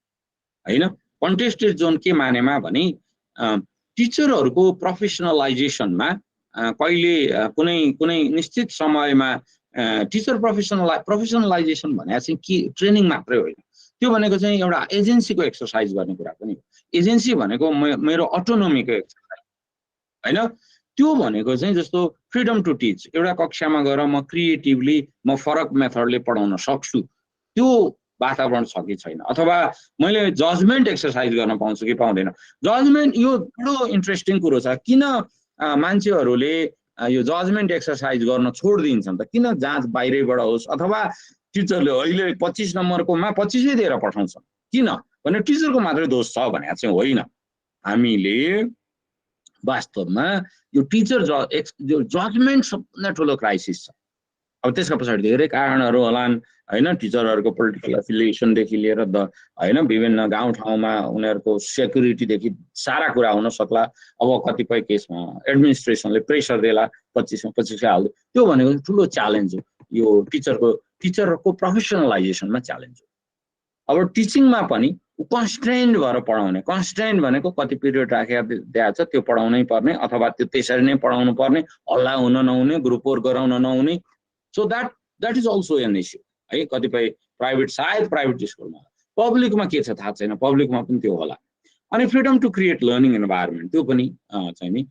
हैन। कन्टेस्टेड जोन के मानेमा भने टिचरहरूको प्रोफेसनलाइजेसनमा कहिले कुनै निश्चित समयमा टिचर प्रोफेसनलाइजेसन भने चाहिँ के ट्रेनिङ मात्रै होइन, त्यो भनेको चाहिँ एउटा एजेन्सीको एक्सर्साइज गर्ने कुरा पनि हो। एजेन्सी भनेको मेरो अटोनोमीको एक्सर्साइज हैन, त्यो भनेको चाहिँ जस्तो फ्रिडम टु टिच, एउटा कक्षामा गएर म क्रिएटिभली म फरक मेथडले पढाउन सक्छु, त्यो वातावरण छ कि छैन, अथवा मैले जजमेन्ट एक्सर्साइज गर्न पाउँछु कि पाउँदैन। जजमेन्ट यो बडो इन्ट्रेस्टिङ कुरो छ, किन मान्छेहरूले यो जजमेन्ट एक्सर्साइज गर्न छोडिदिन्छन् त, किन जाँच बाहिरैबाट होस्, अथवा टिचरले अहिले 25 नम्बरकोमा 25 दिएर पठाउँछन्, किन भने टिचरको मात्रै दोष छ भने चाहिँ होइन। हामीले वास्तवमा यो टिचर जजमेन्ट सबभन्दा ठुलो क्राइसिस छ। अब त्यसका पछाडि धेरै कारणहरू होलान् हैन, टिचरहरूको पोलिटिकल एफिलिएसनदेखि लिएर हैन विभिन्न गाउँठाउँमा उनीहरूको सेक्युरिटीदेखि सारा कुरा हुन सक्ला। अब कतिपय केसमा एडमिनिस्ट्रेसनले प्रेसर देला 25 हाल्दो, त्यो भनेको ठुलो च्यालेन्ज हो। यो टिचरको प्रोफेसनलाइजेसनमा च्यालेन्ज हो। अब टिचिङमा पनि कन्स्ट्रेन्ड भएर पढाउने, कन्स्ट्रेन्ड भनेको कति पिरियड राखेर दिएको छ त्यो पढाउनै पर्ने, अथवा त्यो त्यसरी नै पढाउनु पर्ने, हल्ला हुन नहुने, ग्रुप वर्क गराउन नहुने। So that is also an issue है। कतिपय सायद प्राइभेट स्कुलमा, पब्लिकमा के छ थाहा छैन, पब्लिकमा पनि त्यो होला। अनि freedom to create learning environment, त्यो पनि चाहिँ नि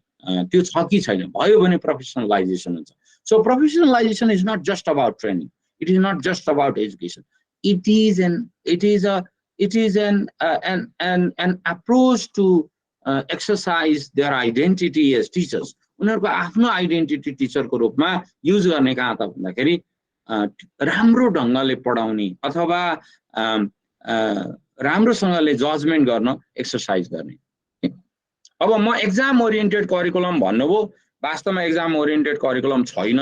त्यो छ कि छैन, भयो भने प्रोफेसनलाइजेसन हुन्छ। So professionalization is not just about training, it is not just about education, it is an approach to exercise their identity as teachers. उनीहरूको आफ्नो आइडेन्टिटी टिचरको रूपमा युज गर्ने कहाँ त भन्दाखेरि राम्रो ढङ्गले पढाउने, अथवा राम्रोसँगले जजमेन्ट गर्न एक्सर्साइज गर्ने। अब म एक्जाम ओरिएन्टेड करिकुलम भन्नुभयो, वास्तवमा एक्जाम ओरिएन्टेड करिकुलम छैन,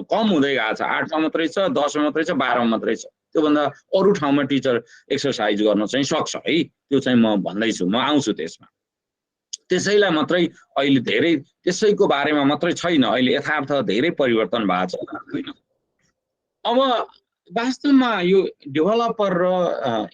कम हुँदै गएको छ, 8मा मात्रै छ, 10मा मात्रै छ, 12मा मात्रै छ। त्योभन्दा अरू ठाउँमा टिचर एक्सर्साइज गर्न चाहिँ सक्छ है, त्यो चाहिँ म भन्दैछु, म आउँछु त्यसमा। त्यसैलाई मात्रै अहिले धेरै त्यसैको बारेमा मात्रै छैन, अहिले यथार्थ धेरै परिवर्तन भएको छ। अब वास्तवमा यो डेभलपर र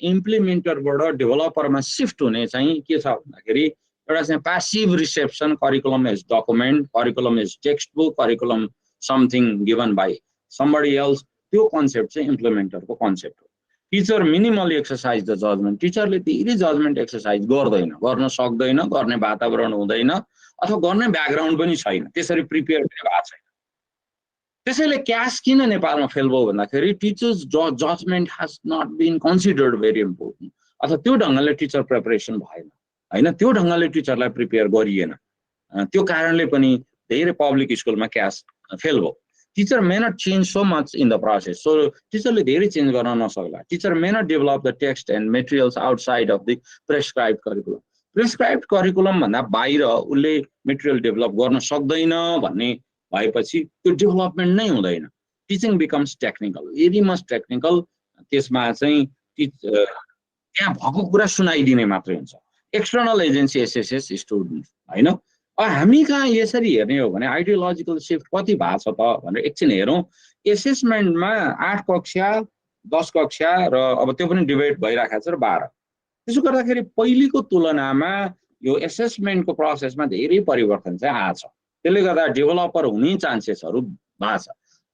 इम्प्लिमेन्टरबाट डेभलपरमा सिफ्ट हुने चाहिँ के छ भन्दाखेरि एउटा चाहिँ passive reception, curriculum is document, curriculum is text book, curriculum something given by somebody else, त्यो कन्सेप्ट चाहिँ इम्प्लिमेन्टरको कन्सेप्ट हो। Teacher minimally exercise the judgement, टिचरले धेरै जजमेन्ट एक्सर्साइज गर्दैन, गर्न सक्दैन, गर्ने वातावरण हुँदैन, अथवा गर्ने ब्याकग्राउन्ड पनि छैन, त्यसरी प्रिपेयर पनि भएको छैन। त्यसैले क्यास किन नेपालमा फेल भयो भन्दाखेरि teachers judgement has not been considered very important, अथवा त्यो ढङ्गले टिचर प्रिपरेसन भएन होइन, त्यो ढङ्गले टिचरलाई प्रिपेयर गरिएन, त्यो कारणले पनि धेरै पब्लिक स्कुलमा क्यास फेल भयो। Teacher may not change so much in the process, so टिचरले धेरै चेन्ज गर्न नसक्ला। Teacher may not develop the text and materials outside of the prescribe curriculum, prescribe curriculum भन्दा बाहिर उसले मेटेरियल डेभलप गर्न सक्दैन भन्ने भएपछि त्यो डेभलपमेन्ट नै हुँदैन, टिचिङ बिकम्स टेक्निकल, यदि मस्ट टेक्निकल, त्यसमा चाहिँ त्यहाँ भएको कुरा सुनाइदिने मात्रै हुन्छ। एक्सटर्नल एजेन्सी एसएसएस स्टुडेन्ट होइन। हामी कहाँ यसरी हेर्ने हो भने आइडियोलोजिकल सिफ्ट कति भएको छ त भनेर एकछिन हेरौँ। एसेसमेन्टमा 8 कक्षा 10 कक्षा र अब त्यो पनि डिबेट भइरहेको छ र 12, त्यसो गर्दाखेरि पहिलेको तुलनामा यो एसेसमेन्टको प्रोसेसमा धेरै परिवर्तन चाहिँ आएको छ, त्यसले गर्दा डेभलपर हुने चान्सेसहरू भएको छ।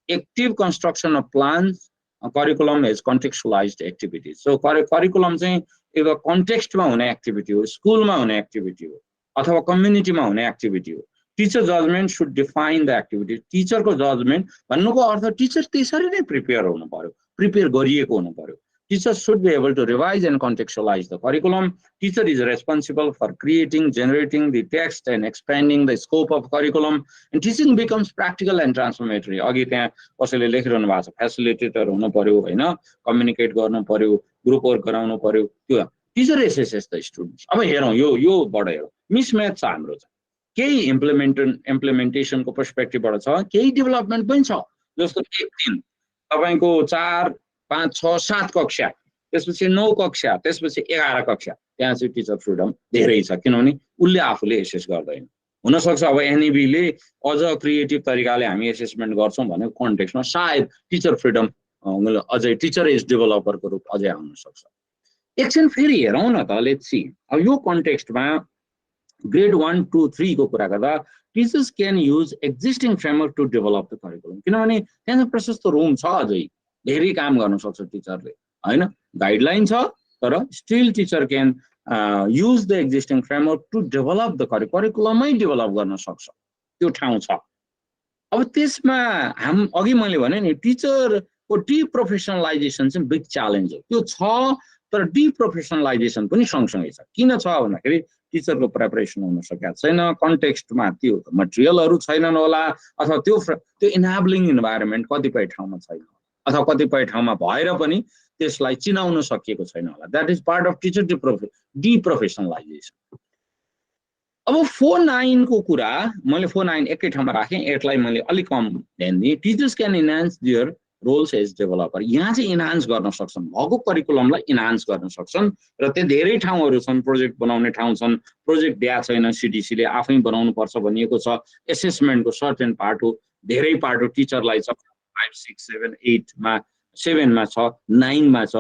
Active construction of plans, curriculum is contextualized activity, so curriculum चाहिँ एउटा कन्टेक्स्टमा हुने एक्टिभिटी हो, स्कुलमा हुने एक्टिभिटी हो, अथवा कम्युनिटीमा हुने एक्टिभिटी हो। Teacher judgement should define the activity, टिचरको जजमेन्ट भन्नुको अर्थ टिचर त्यसरी नै प्रिपेयर हुनु पर्यो, प्रिपेयर गरिएको हुनु पर्यो। Teachers should be able to revise and contextualize the curriculum. Teacher is responsible for creating, generating the text and expanding the scope of curriculum. And teaching becomes practical and transformatory. अघि त्यहाँ कसैले लेखिरहनु भएको छ, फेसिलिटेटर हुनु पर्यो होइन, कम्युनिकेट गर्नु पर्यो, ग्रुप वर्क गराउनु पर्यो, त्यो टिचर एसेसेस द स्टुडेन्ट्स। अब हेरौँ योबाट हेरौँ, मिसम्याच छ हाम्रो चाहिँ, केही इम्प्लिमेन्टेसनको पर्सपेक्टिभबाट छ, केही डेभलपमेन्ट पनि छ। जस्तो एक दिन तपाईँको 4 5 6 7 कक्षा, त्यसपछि 9 कक्षा, त्यसपछि 11 कक्षा, त्यहाँ चाहिँ टिचर फ्रिडम धेरै छ, किनभने उसले आफूले एसेस गर्दैन। हुनसक्छ अब एनइबीले अझ क्रिएटिभ तरिकाले हामी एसेसमेन्ट गर्छौँ भनेको कन्टेक्स्टमा सायद टिचर फ्रिडम अझै टिचर एज डेभलपरको रूप अझै आउन सक्छ। एकछिन फेरि हेरौँ न त, लेट्स सी। अब यो कन्टेक्स्टमा ग्रेड 1 2 3 को कुरा गर्दा teachers can use existing framework to develop the curriculum, किनभने त्यहाँ प्रशस्त रुम छ, अझै धेरै काम गर्न सक्छ टिचरले होइन, गाइडलाइन छ, तर still teacher can use the existing framework to develop the करिकुलमै डेभलप गर्न सक्छ, त्यो ठाउँ छ। अब त्यसमा अघि मैले भने नि टिचरको डिप्रोफेसनलाइजेसन चाहिँ बिग च्यालेन्ज हो, त्यो छ, तर डिप्रोफेसनलाइजेसन पनि सँगसँगै छ। किन छ भन्दाखेरि टिचरको प्रिपरेसन हुन सकेको छैन, कन्टेक्स्टमा त्यो मटेरियलहरू छैनन् होला, अथवा त्यो इनाब्लिङ इन्भाइरोमेन्ट कतिपय ठाउँमा छैन, अथवा कतिपय ठाउँमा भएर पनि त्यसलाई चिनाउन सकिएको छैन होला। That is part of teacher deprofessionalization. अब 4-9 को कुरा मैले 4-9 एकै ठाउँमा राखेँ, 8लाई मैले अलिक कम ध्यान दिएँ। Teachers can enhance their roles as developer, यहाँ चाहिँ इन्हान्स गर्न सक्छन्, भएको करिकुलमलाई इन्हान्स गर्न सक्छन्, र त्यो धेरै ठाउँहरू छन्, प्रोजेक्ट बनाउने ठाउँ छन्, प्रोजेक्ट दिएको छैन, सिडिसीले आफै बनाउनु पर्छ भनिएको छ, एसेसमेन्टको सर्टेन पार्ट हो, धेरै पार्ट हो, टिचरलाई छ 5 6 7 8मा 7मा छ, 9मा छ,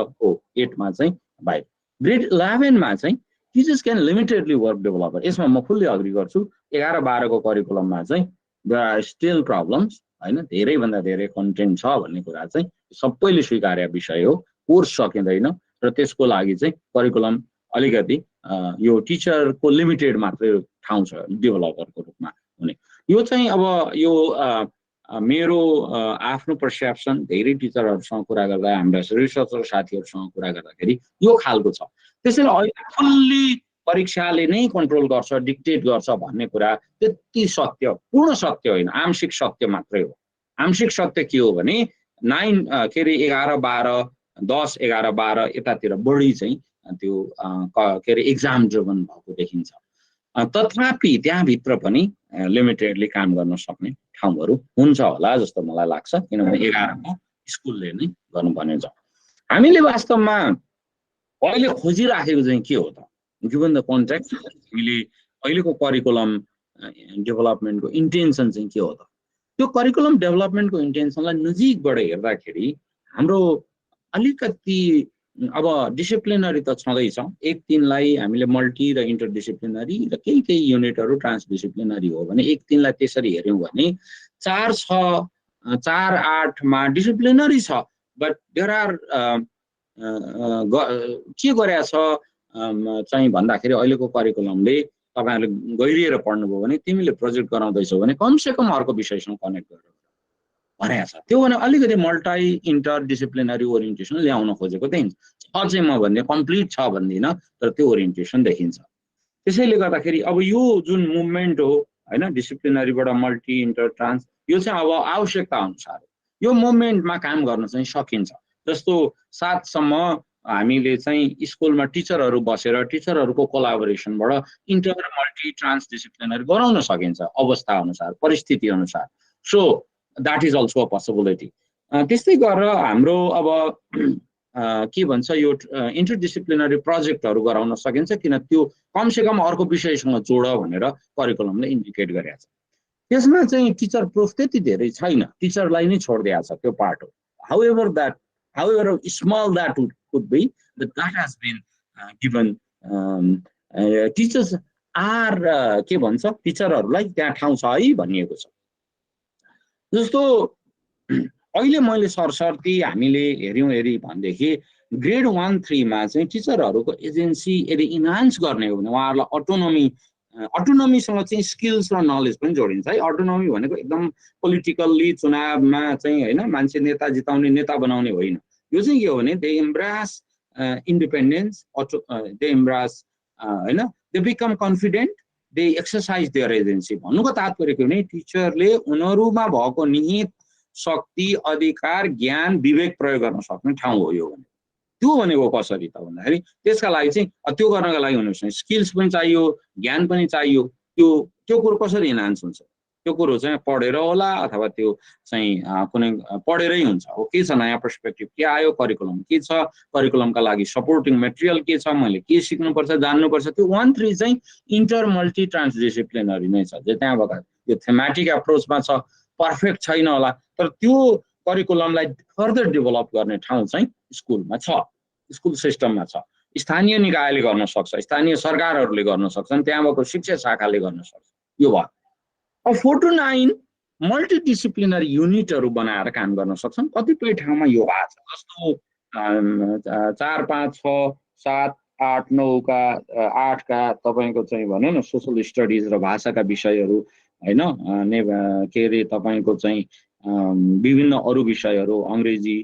8मा चाहिँ बाहिर। ग्रेड 11मा चाहिँ टिचर्स क्यान लिमिटेडली वर्क डेभलपर, यसमा म फुल्ली अग्री गर्छु। 11-12 को करिकुलममा चाहिँ देयर आर स्टिल प्रब्लम्स होइन, धेरैभन्दा धेरै कन्टेन्ट छ भन्ने कुरा चाहिँ सबैले स्वीकार्य विषय हो, कोर्स सकिँदैन, र त्यसको लागि चाहिँ करिकुलम अलिकति यो टिचरको लिमिटेड मात्रै ठाउँ छ डेभलपरको रूपमा हुने। यो चाहिँ अब यो मेरो आफ्नो पर्सेप्सन, धेरै टिचरहरूसँग कुरा गर्दा, हाम्रा रिसर्चर साथीहरूसँग कुरा गर्दाखेरि यो खालको छ। त्यसैले अहिले फुल्ली परीक्षाले नै कन्ट्रोल गर्छ, डिक्टेट गर्छ भन्ने कुरा त्यति सत्य, पूर्ण सत्य होइन, आंशिक सत्य मात्रै हो। आंशिक सत्य के हो भने 11 12 10 11 12 यतातिर बढी चाहिँ त्यो के अरे एक्जाम ड्रिभन भएको देखिन्छ। तथापि त्यहाँभित्र पनि लिमिटेडली काम गर्न सक्ने ठाउँहरू हुन्छ होला जस्तो मलाई लाग्छ, किनभने 11 स्कुलले नै गर्नु भनेको छ। हामीले वास्तवमा अहिले खोजिराखेको चाहिँ के हो त, गिभन द कन्टेक्स्ट हामीले अहिलेको करिकुलम डेभलपमेन्टको इन्टेन्सन चाहिँ के हो त? त्यो करिकुलम डेभलपमेन्टको इन्टेन्सनलाई नजिकबाट हेर्दाखेरि हाम्रो अलिकति अब डिसिप्लिनरी त छँदैछ, 1-3लाई हामीले मल्टी र इन्टरडिसिप्लिनरी र केही युनिटहरू ट्रान्सडिसिप्लिनरी हो भने 1-3लाई त्यसरी हेऱ्यौँ भने 4-6 4-8मा डिसिप्लिनरी छ, बट देयर आर के गरेछ चाहिँ भन्दाखेरि अहिलेको करिकुलमले तपाईहरुले गहिरिएर पढ्नुभयो भने तिमीले प्रोजेक्ट गराउँदैछौ भने कमसेकम अर्को विषयसँग कनेक्ट गरेर भनेको छ। त्यो भने अलिकति मल्टी इन्टरडिसिप्लिनरी ओरिएन्टेसन ल्याउन खोजेको देखिन्छ। चाहिँ म भन्ने कम्प्लिट छ भन्दिन, तर त्यो ओरिएन्टेसन देखिन्छ। त्यसैले गर्दाखेरि अब यो जुन मुभमेन्ट हो हैन, डिसिप्लिनरीबाट मल्टी इन्टर ट्रान्स, यो चाहिँ अब आवश्यकता अनुसार यो मुभमेन्टमा काम गर्न चाहिँ सकिन्छ। जस्तो 7सम्म हामीले चाहिँ स्कुलमा टिचरहरू बसेर टिचरहरूको कोलाबोरेसनबाट इन्टर र मल्टी ट्रान्स डिसिप्लिनरी गराउन सकिन्छ अवस्था अनुसार, परिस्थिति अनुसार। So that is also a possibility. त्यस्तै गरेर हाम्रो अब के भन्छ यो इन्टरडिसिप्लिनरी प्रोजेक्टहरू गराउन सकिन्छ, किन त्यो कमसेकम अर्को विषयसँग जोड भनेर करिकुलमले इन्डिकेट गरेको छ। त्यसमा चाहिँ टिचर प्रुफ त्यति धेरै छैन, टिचरलाई नै छोडिदिएको छ त्यो पार्ट हो। however small that could be, but that has been given. Teachers are के भन्छ टिचरहरूलाई त्यहाँ ठाउँ छ है भनिएको छ। जस्तो अहिले मैले सरसर्ती हामीले हेरी भनेदेखि ग्रेड 1-3मा चाहिँ टिचरहरूको एजेन्सी यदि इन्हान्स गर्ने हो भने उहाँहरूलाई अटोनोमीसँग चाहिँ स्किल्स र नलेज पनि जोडिन्छ है। अटोनोमी भनेको एकदम पोलिटिकल्ली चुनावमा चाहिँ हैन मान्छे नेता जिताउने नेता बनाउने होइन। यो चाहिँ के हो भने they embrace independence, they embrace हैन, they become confident, they exercise their agency. भन्नुको तात्पर्य के भने टिचरले उनीहरूमा भएको निहित शक्ति, अधिकार, ज्ञान, विवेक प्रयोग गर्न सक्ने ठाउँ हो यो भने। त्यो भनेको कसरी त भन्दाखेरि त्यसका लागि चाहिँ त्यो गर्नका लागि हुनुहुन्छ स्किल्स पनि चाहियो, ज्ञान पनि चाहियो। त्यो कुरो कसरी इन्हान्स हुन्छ? त्यो कुरो चाहिँ पढेर होला अथवा त्यो चाहिँ कुनै पढेरै हुन्छ। हो के छ नयाँ पर्सपेक्टिभ के आयो, करिकुलम के छ, करिकुलमका लागि सपोर्टिङ मेटेरियल के छ, मैले के सिक्नुपर्छ जान्नुपर्छ। त्यो 1-3 चाहिँ इन्टर मल्टी ट्रान्सडिसिप्लिनरी नै छ। जे त्यहाँबाट यो थेमेटिक एप्रोचमा छ, पर्फेक्ट छैन होला, तर त्यो करिकुलमलाई फर्दर डेभलप गर्ने ठाउँ चाहिँ स्कुलमा छ, स्कुल सिस्टममा छ। स्थानीय निकायले गर्न सक्छ, स्थानीय सरकारहरूले गर्न सक्छन्, त्यहाँको शिक्षा शाखाले गर्न सक्छ। यो भयो। अब 4-9 मल्टिडिसिप्लिनरी युनिटहरू बनाएर काम गर्न सक्छन्। कतिपय ठाउँमा यो भएको छ, जस्तो 4, 5, 6, 7, 8, 9 का 8 का तपाईको चाहिँ भन्यो न सोशल स्टडिज र भाषाका विषयहरू हैन, के अरे तपाईको चाहिँ विभिन्न अरू विषयहरू अंग्रेजी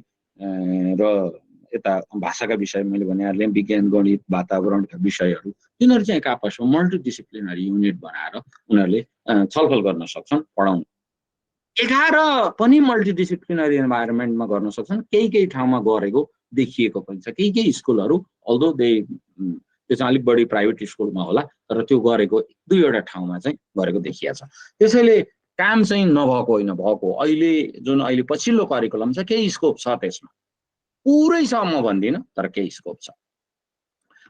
र यता भाषाका विषय मैले भने विज्ञान, गणित, वातावरणका विषयहरू तिनीहरू चाहिँ आपसमा मल्टिडिसिप्लिनरी युनिट बनाएर उनीहरूले छलफल गर्न सक्छन्, पढाउन। 11 पनि मल्टिडिसिप्लिनरी इन्भाइरोमेन्टमा गर्न सक्छन्। केही ठाउँमा गरेको देखिएको पनि छ। केही स्कुलहरू अल्दो त्यो चाहिँ अलिक बढी प्राइभेट स्कुलमा होला, तर त्यो गरेको 2वटा ठाउँमा चाहिँ गरेको देखिएको छ। त्यसैले काम चाहिँ नभएको होइन, भएको अहिले जुन अहिले पछिल्लो करिकुलम छ केही स्कोप छ त्यसमा, पुरै छ म भन्दिनँ, तर केही स्कोप छ।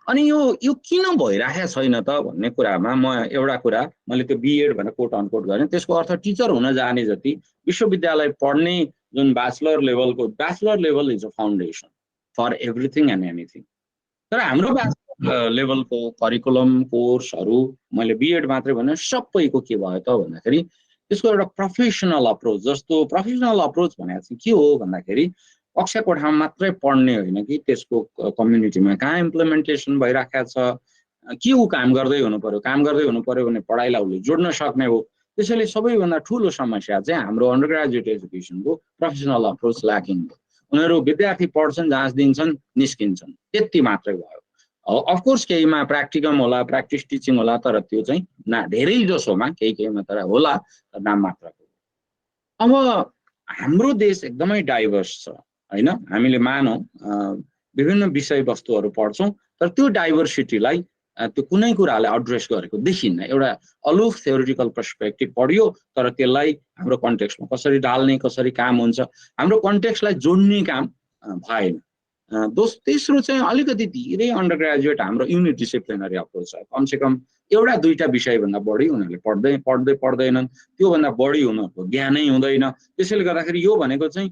अनि यो किन भइराखेको छैन त भन्ने कुरामा म एउटा कुरा मैले त्यो बिएड भनेर कोट अनकोट गरेँ। त्यसको अर्थ टिचर हुन जाने जति विश्वविद्यालय पढ्ने जुन bachelor level is a foundation for everything and anything. तर हाम्रो ब्याचलर लेभलको करिकुलम कोर्सहरू मैले बिएड मात्रै भने सबैको के भयो त भन्दाखेरि त्यसको एउटा प्रोफेसनल अप्रोच। जस्तो प्रोफेसनल अप्रोच भनेको चाहिँ के हो भन्दाखेरि कक्षा कोठामा मात्रै पढ्ने होइन कि त्यसको कम्युनिटीमा कहाँ इम्प्लिमेन्टेसन भइराखेको छ, के ऊ काम गर्दै हुनु पर्यो भने पढाइलाई उसले जोड्न सक्ने हो। त्यसैले सबैभन्दा ठुलो समस्या चाहिँ हाम्रो अन्डर ग्रेजुएट एजुकेसनको प्रोफेसनल अप्रोच ल्याकिङ हो। उनीहरू विद्यार्थी पढ्छन्, जाँच दिन्छन्, निस्किन्छन्, त्यति मात्रै भयो। अफकोर्स केहीमा प्र्याक्टिकम होला, प्र्याक्टिस टिचिङ होला, तर त्यो चाहिँ धेरै जसोमा केहीमा तर होला, तर नाम मात्रको। अब हाम्रो देश एकदमै डाइभर्स छ हैन। हामीले मानौ विभिन्न विषयवस्तुहरू पढ्छौँ, तर तर त्यो डाइभर्सिटीलाई त्यो कुनै कुराले एड्रेस गरेको देखिन्न। एउटा अलुफ थ्योरिटिकल पर्सपेक्टिभ पढ्यो, तर त्यसलाई हाम्रो कन्टेक्स्टमा कसरी ढाल्ने, कसरी काम हुन्छ, हाम्रो कन्टेक्स्टलाई जोड्ने काम भएन। तेस्रो चाहिँ अलिकति धेरै अन्डर ग्रेजुएट हाम्रो युनिट डिसिप्लिनरी अप्रोच छ। कमसेकम एउटा दुईटा विषयभन्दा बढी उनीहरूले पढ्दैनन्, त्योभन्दा बढी उनीहरूको ज्ञानै हुँदैन। त्यसैले गर्दाखेरि यो भनेको चाहिँ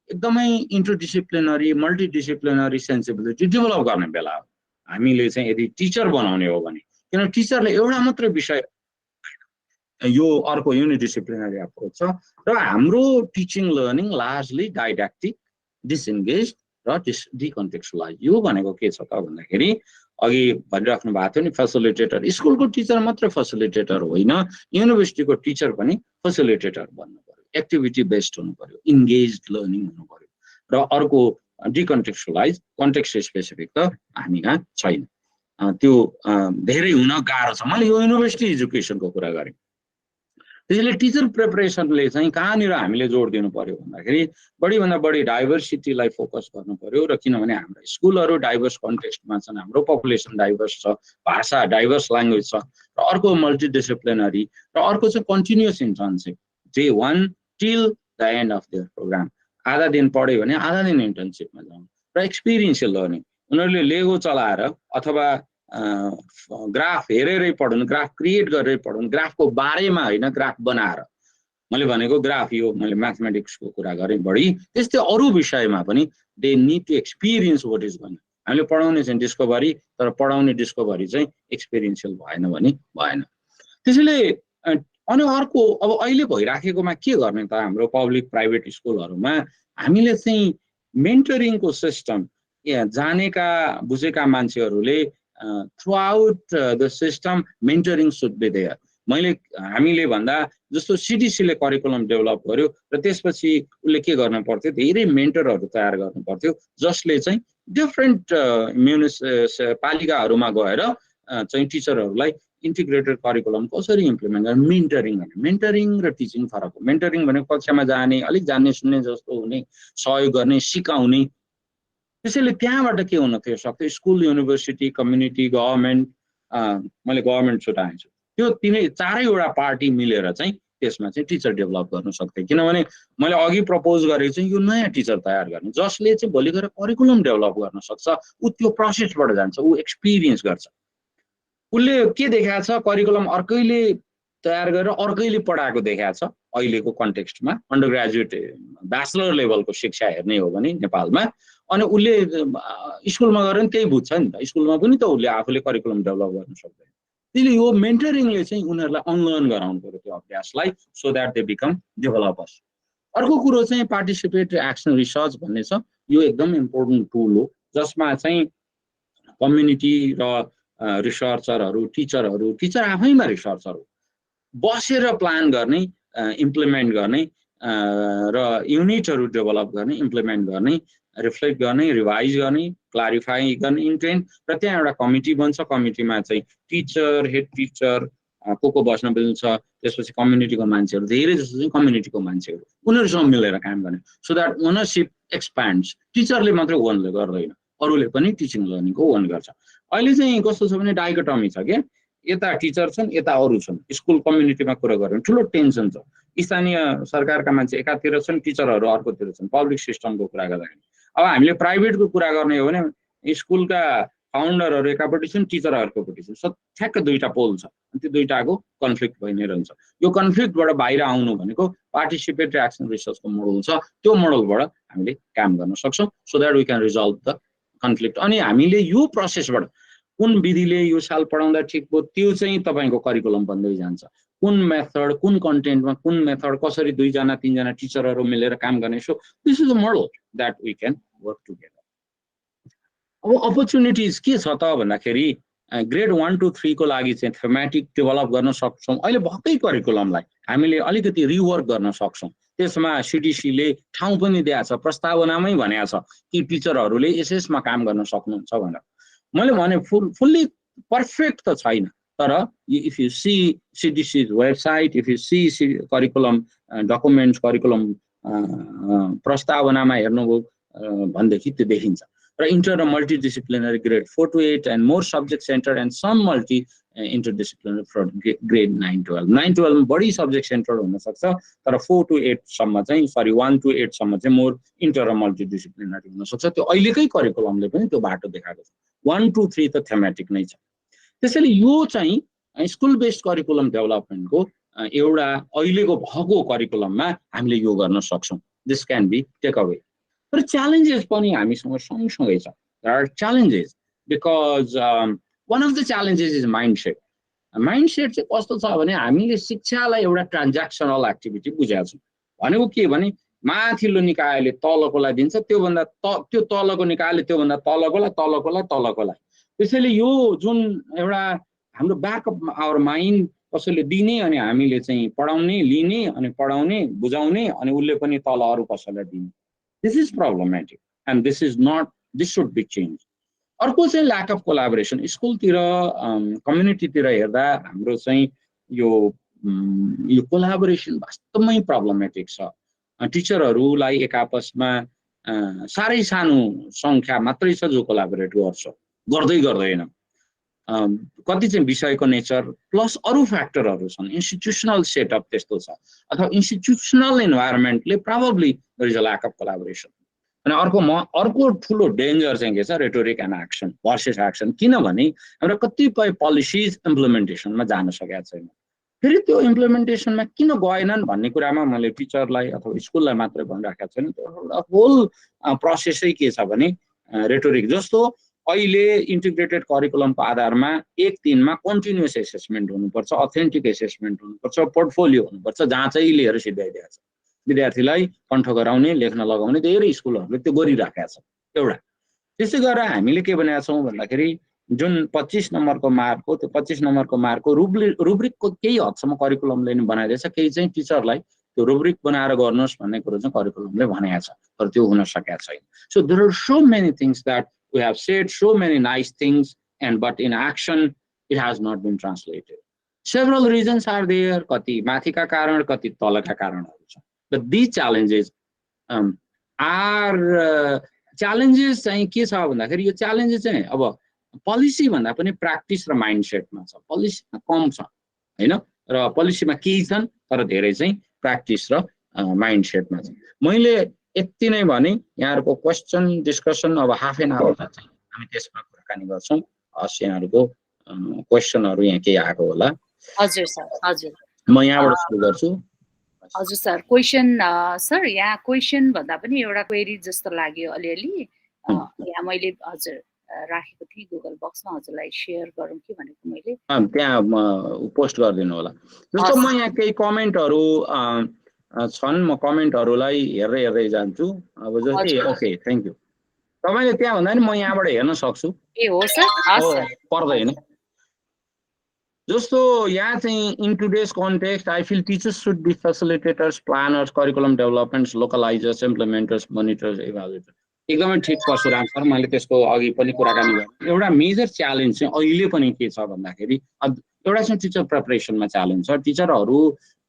एकदमै इन्टरडिसिप्लिनरी मल्टिडिसिप्लिनरी सेन्सिबिलिटी डेभलप गर्ने बेला हो हामीले चाहिँ, यदि टिचर बनाउने हो भने। किनभने टिचरले एउटा मात्रै विषय, यो अर्को युनिडिसिप्लिनरी अप्रोच छ। र हाम्रो टिचिङ लर्निङ लार्जली डाइडाक्टिक, डिसइन्गेज र डिकन्टेक्चुअलाइज। यो भनेको के छ त भन्दाखेरि अघि भनिराख्नु भएको थियो नि, फेसिलिटेटर। स्कुलको टिचर मात्र फेसिलिटेटर होइन, युनिभर्सिटीको टिचर पनि फेसिलिटेटर बन्नु पर्यो, एक्टिभिटी बेस्ड हुनु पर्यो, इन्गेज्ड लर्निङ हुनु पर्यो। र अर्को डिकन्टेक्चुअलाइज, कन्टेक्स्ट स्पेसिफिक त हामी कहाँ छैन, त्यो धेरै हुन गाह्रो छ। मैले यो युनिभर्सिटी एजुकेसनको कुरा गरेँ। त्यसैले टिचर प्रिपरेसनले चाहिँ कहाँनिर हामीले जोड दिनु पर्यो भन्दाखेरि बढीभन्दा बढी डाइभर्सिटीलाई फोकस गर्नु पर्यो। र किनभने हाम्रो स्कुलहरू डाइभर्स कन्टेक्स्टमा छन्, हाम्रो पपुलेसन डाइभर्स छ, भाषा डाइभर्स ल्याङ्ग्वेज छ, र अर्को मल्टिडिसिप्लिनरी, र अर्को चाहिँ continuous internship, day 1 till the end of their programme. आधा दिन पढ्यो भने आधा दिन इन्टर्नसिपमा जाउँ। र एक्सपिरियन्सियल लर्निङ, उनीहरूले लेगो चलाएर अथवा ग्राफ हेरेरै पढुन्, ग्राफ क्रिएट गरेरै पढुन्, ग्राफको बारेमा होइन, ग्राफ बनाएर। मैले भनेको ग्राफ, यो मैले म्याथमेटिक्सको कुरा गरेँ बढी, त्यस्तै अरू विषयमा पनि they need to experience what is going. हामीले पढाउने चाहिँ डिस्कभरी, तर पढाउने डिस्कभरी चाहिँ एक्सपिरियन्सियल भएन भने भएन। त्यसैले अनि अर्को अब अहिले भइराखेकोमा के गर्ने त हाम्रो पब्लिक प्राइभेट स्कुलहरूमा, हामीले चाहिँ मेन्टरिङको सिस्टम, जानेका बुझेका मान्छेहरूले throughout the system mentoring should be there. हामीले भन्दा जस्तो सिडिसीले करिकुलम डेभलप गर्यो, र त्यसपछि उसले के गर्नु पर्थ्यो, धेरै मेन्टरहरू तयार गर्नु पर्थ्यो, जसले चाहिँ डिफ्रेन्ट पालिकाहरूमा गएर चाहिँ टिचरहरूलाई इन्टिग्रेटेड करिकुलम कसरी इम्प्लिमेन्ट गर्ने, मेन्टरिङ गर्ने। मेन्टरिङ र टिचिङ फरक हो। मेन्टरिङ भनेको कक्षामा जाने, अलिक जान्ने सुन्ने जस्तो हुने, सहयोग गर्ने, सिकाउने। त्यसैले त्यहाँबाट के हुन सक्थ्यो, स्कुल, युनिभर्सिटी, कम्युनिटी, गभर्मेन्ट, मैले गभर्मेन्ट छुटाएछु, त्यो चारैवटा पार्टी मिलेर चाहिँ त्यसमा चाहिँ टिचर डेभलप गर्न सक्थ्यो। किनभने मैले अघि प्रपोज गरेको चाहिँ यो नयाँ टिचर तयार गर्ने, जसले चाहिँ भोलि गएर करिकुलम डेभलप गर्न सक्छ। ऊ त्यो प्रोसेसबाट जान्छ, ऊ एक्सपिरियन्स गर्छ, उसले के देखाएको छ, करिकुलम अर्कैले तयार गरेर अर्कैले पढाएको देखाएको छ। अहिलेको कन्टेक्स्टमा अन्डर ग्रेजुएट ब्याचलर लेभलको शिक्षा हेर्ने हो भने नेपालमा, अनि उसले स्कुलमा गएर पनि त्यही बुझ्छ नि त, स्कुलमा पनि त उसले आफूले करिकुलम डेभलप गर्न सक्दैन। त्यसले यो मेन्टरिङले चाहिँ उनीहरूलाई अनलर्न गराउनु पर्यो त्यो अभ्यासलाई, so that they become developers. अर्को कुरो चाहिँ पार्टिसिपेटरी एक्सन रिसर्च भन्ने छ। यो एकदम इम्पोर्टेन्ट टुल हो, जसमा चाहिँ कम्युनिटी र रिसर्चरहरू, टिचर आफैमा रिसर्चर हो, बसेर प्लान गर्ने, इम्प्लिमेन्ट गर्ने, र युनिटहरू डेभलप गर्ने, इम्प्लिमेन्ट गर्ने, रिफ्लेक्ट गर्ने, रिभाइज गर्ने, क्लारिफाई गर्ने इन्टेन्ट। र त्यहाँ एउटा कमिटी बन्छ, कमिटीमा चाहिँ टिचर, हेड टिचर को बस्न मिल्छ, त्यसपछि कम्युनिटीको मान्छेहरू, धेरै जस्तो चाहिँ कम्युनिटीको मान्छेहरू, उनीहरूसँग मिलेर काम गर्ने, सो द्याट ओनरसिप एक्सप्यान्ड्स। टिचरले मात्रै ओन गर्दैन, अरूले पनि टिचिङ लर्निङको ओन गर्छ। अहिले चाहिँ कस्तो छ भने डाइकोटमी छ क्या, यता टिचर छन्, यता अरू छन्। स्कुल कम्युनिटीमा कुरा गऱ्यो भने ठुलो टेन्सन छ। स्थानीय सरकारका मान्छे एकातिर छन्, टिचरहरू अर्कोतिर छन्, पब्लिक सिस्टमको कुरा गर्दाखेरि। अब हामीले प्राइभेटको कुरा गर्ने हो भने स्कुलका फाउन्डरहरू एकापट्टि छन्, टिचर अर्कोपट्टि छन्, ठ्याक्क दुईटा पोल छ, त्यो दुईटाको कन्फ्लिक्ट भइ नै रहन्छ। यो कन्फ्लिक्टबाट बाहिर आउनु भनेको पार्टिसिपेटरी एक्सन रिसर्चको मोडल छ, त्यो मोडलबाट हामीले काम गर्न सक्छौँ, so that we can resolve the conflict. अनि हामीले यो प्रोसेसबाट कुन विधिले यो साल पढाउँदा ठिक भयो, त्यो चाहिँ तपाईँको करिकुलम बन्दै जान्छ। कुन मेथड, कुन कन्टेन्टमा कुन मेथड, कसरी दुईजना तीनजना टिचरहरू मिलेर काम गर्ने, so this is a model that we can work together. अब अपर्च्युनिटिज के छ त भन्दाखेरि ग्रेड 1 to 3 को लागि चाहिँ थेमेटिक डेभलप गर्न सक्छौँ। अहिले भएकै करिकुलमलाई हामीले अलिकति रिवर्क गर्न सक्छौँ। त्यसमा सिडिसीले ठाउँ पनि दिएको छ, प्रस्तावनामै भनेको छ कि टिचरहरूले यसमा काम गर्न सक्नुहुन्छ भनेर। मैले भने फुल्ली पर्फेक्ट त छैन, तर if you see CDC website, if you see curriculum documents, curriculum प्रस्तावनामा हेर्नुभयो भनेदेखि त्यो देखिन्छ। र इन्टर र multidisciplinary grade 4 to 8 and more subject centered and some multi interdisciplinary for grade 9 12 9 12 मा बढी सब्जेक्ट सेन्टर्ड हुन सक्छ तर 4 to 8 सम्म चाहिँ सरी 1 to 8 सम्म चाहिँ मोर इन्टर र मल्टिडिसिप्लिनरी हुन सक्छ त्यो अहिलेकै करिकुलमले पनि त्यो बाटो देखाएको छ 1 to 3 त थेमेटिक नै छ त्यसैले यो चाहिँ स्कुल बेस्ड करिकुलम डेभलपमेन्टको एउटा अहिलेको भएको करिकुलममा हामीले यो गर्न सक्छौं this can be take away तर च्यालेन्जेस पनि हामीसँग सँगसँगै छ there are challenges because one of the challenges is mindset mindset चाहिँ कस्तो छ भने हामीले शिक्षालाई एउटा ट्रान्ज्याक्सनल एक्टिभिटी बुझेका छौं भनेको के भने माथिल्लो निकायले तलकोलाई दिन्छ त्यो तलको निकायले त्योभन्दा तलकोलाई त्यसैले यो जुन एउटा हाम्रो ब्याक अफ आवर माइन्ड कसैले दिने अनि हामीले चाहिँ पढाउने लिने अनि पढाउने बुझाउने अनि उसले पनि तल अरु कसैलाई दिने this is problematic and this should be change अर्को चाहिँ ल्याक अफ कोलाबोरेसन स्कुलतिर कम्युनिटीतिर हेर्दा हाम्रो चाहिँ यो कोलाबोरेसन वास्तवमै प्रब्लमेटिक छ टिचरहरूलाई एक आपसमा सारै सानो संख्या मात्रै छ जो कोलाबोरेट गर्दैन कति चाहिँ विषयको नेचर प्लस अरु फ्याक्टरहरू छन् इन्स्टिट्युसनल सेटअप त्यस्तो छ अथवा इन्स्टिट्युसनल इन्भाइरोमेन्टले probably there is a lack of collaboration अनि अर्को ठुलो डेन्जर चाहिँ के छ rhetoric and action versus action किनभने हाम्रो कतिपय पोलिसिज इम्प्लिमेन्टेसनमा जान सकेका छैन फेरि त्यो इम्प्लिमेन्टेसनमा किन गएनन् भन्ने कुरामा मैले टिचरलाई अथवा स्कुललाई मात्रै भनिराखेको छैन त्यो होल प्रोसेसै के छ भने रेटोरिक जस्तो अहिले इन्टिग्रेटेड करिकुलमको आधारमा 1-3 मा कन्टिन्युअस एसेसमेन्ट हुनुपर्छ अथेन्टिक एसेसमेन्ट हुनुपर्छ पोर्टफोलियो हुनुपर्छ जहाँ चाहिँ लिएर सिधाइदिएको छ विद्यार्थीलाई कण्ठ गराउने लेख्न लगाउने धेरै स्कुलहरूले त्यो गरिराखेका छ एउटा त्यसै गरेर हामीले के भनेका छौं भन्दाखेरि जुन 25 नम्बरको मार्कको त्यो 25 नम्बरको मार्कको रुब्रिकको केही हदसम्म करिकुलमले नि बनाइदिएछ केही चाहिँ टिचरलाई त्यो रुब्रिक बनाएर गर्नुहोस् भन्ने कुरो चाहिँ करिकुलमले भनेको छ तर त्यो हुन सकेको छैन so there are so many things that we have said so many nice things but in action it has not been translated several reasons are there kati mathika karan kati talaka karanharu cha but these challenges are challenges चाहिँ के छ भन्दाखेरि यो च्यालेन्जेस चाहिँ अब पोलिसी भन्दा पनि प्र्याक्टिस र माइन्डसेटमा छ पोलिसीमा कम छ हैन र पोलिसीमा केही छन् तर धेरै चाहिँ प्र्याक्टिस र माइन्डसेटमा छ मैले यति नै भने यहाँहरुको क्वेशन डिस्कसन अब हाफ एन आवर चाहिँ हामी त्यसमा कुराकानी गर्छौं यहाँहरुको क्वेशनहरु यहाँ के आएको होला
हजुर सर हजुर
म यहाँबाट सुरु गर्छु
हजुर सर क्वेशन सर यहाँ क्वेशन भन्दा पनि एउटा क्वेरी जस्तो लाग्यो अलिअलि यहाँ मैले हजुर राखेको थिएँ गुगल बक्समा हजुरलाई शेयर गरौँ कि भनेको मैले
त्यहाँ पोस्ट गरिदिनु होला जस्तो म यहाँ केही कमेन्टहरु छन् म कमेन्टहरुलाई हेर्दै जान्छु अब जस्तै ओके थ्यांक यू तपाईले त्यहाँ भन्दा नि म यहाँबाट हेर्न सक्छु
ए हो सर हस्
पर्दैन जस्तो यहाँ चाहिँ in today's context I feel teachers should be facilitators planners curriculum developments localizers implementers monitors evaluators एकदमै ठीक परशुराम सर मैले त्यसको अघि पनि कुराकानी गरेँ एउटा मेजर च्यालेन्ज चाहिँ अहिले पनि के छ भन्दाखेरि एउटा चाहिँ टिचर प्रिपरेसनमा च्यालेन्ज छ टिचरहरु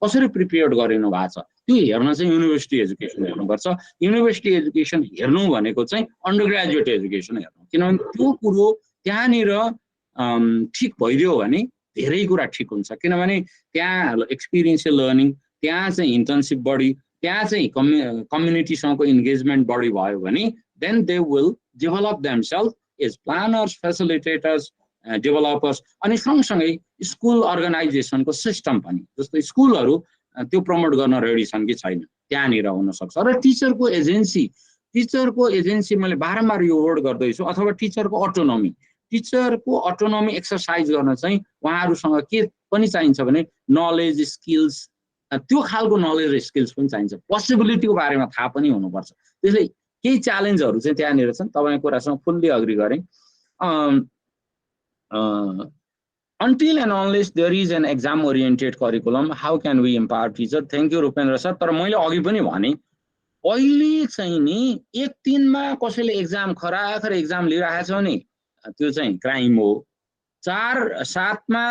कसरी प्रिपेयर्ड गरिनु भएको छ त्यो हेर्न चाहिँ युनिभर्सिटी एजुकेसन हेर्नुपर्छ युनिभर्सिटी एजुकेसन हेर्नु भनेको चाहिँ अन्डर ग्रेजुएट एजुकेसन हेर्नु किनभने त्यो कुरो त्यहाँनिर ठीक भइदियो भने धेरै कुरा ठीक हुन्छ किनभने त्यहाँ एक्सपिरियन्सियल लर्निङ त्यहाँ चाहिँ इन्टर्नशिप बढी त्यहाँ चाहिँ कम्युनिटीसँगको इन्गेजमेन्ट बढी भयो भने then they will develop themselves as planners facilitators developers अनि सँगसँगै स्कुल अर्गनाइजेसनको सिस्टम पनि जस्तो स्कुलहरु त्यो प्रमोट गर्न रेडी छन् कि छैन त्यहाँनिर हुन सक्छ र टिचरको एजेन्सी मैले बारम्बार यो वर्ड गर्दैछु अथवा टिचरको अटोनोमी एक्सरसाइज गर्न चाहिँ उहाँहरुसँग के पनि चाहिन्छ भने नलेज स्किल्स त्यो खालको नलेज र स्किल्स पनि चाहिन्छ पोसिबिलिटीको बारेमा थाहा पनि हुनुपर्छ त्यसले केही च्यालेन्जहरु चाहिँ त्यहाँनिर छन् तपाईको कुरासँग फुल्ली अग्री गरे until and unless there is an exam oriented curriculum how can we empower teacher thank you Rupendra sir तर मैले अघि पनि भने अहिले चाहिँ नि 1-3 मा कसैले एक्जाम खराखर एक्जाम लिइराखेको छ भने त्यो चाहिँ क्राइम हो 4-7 मा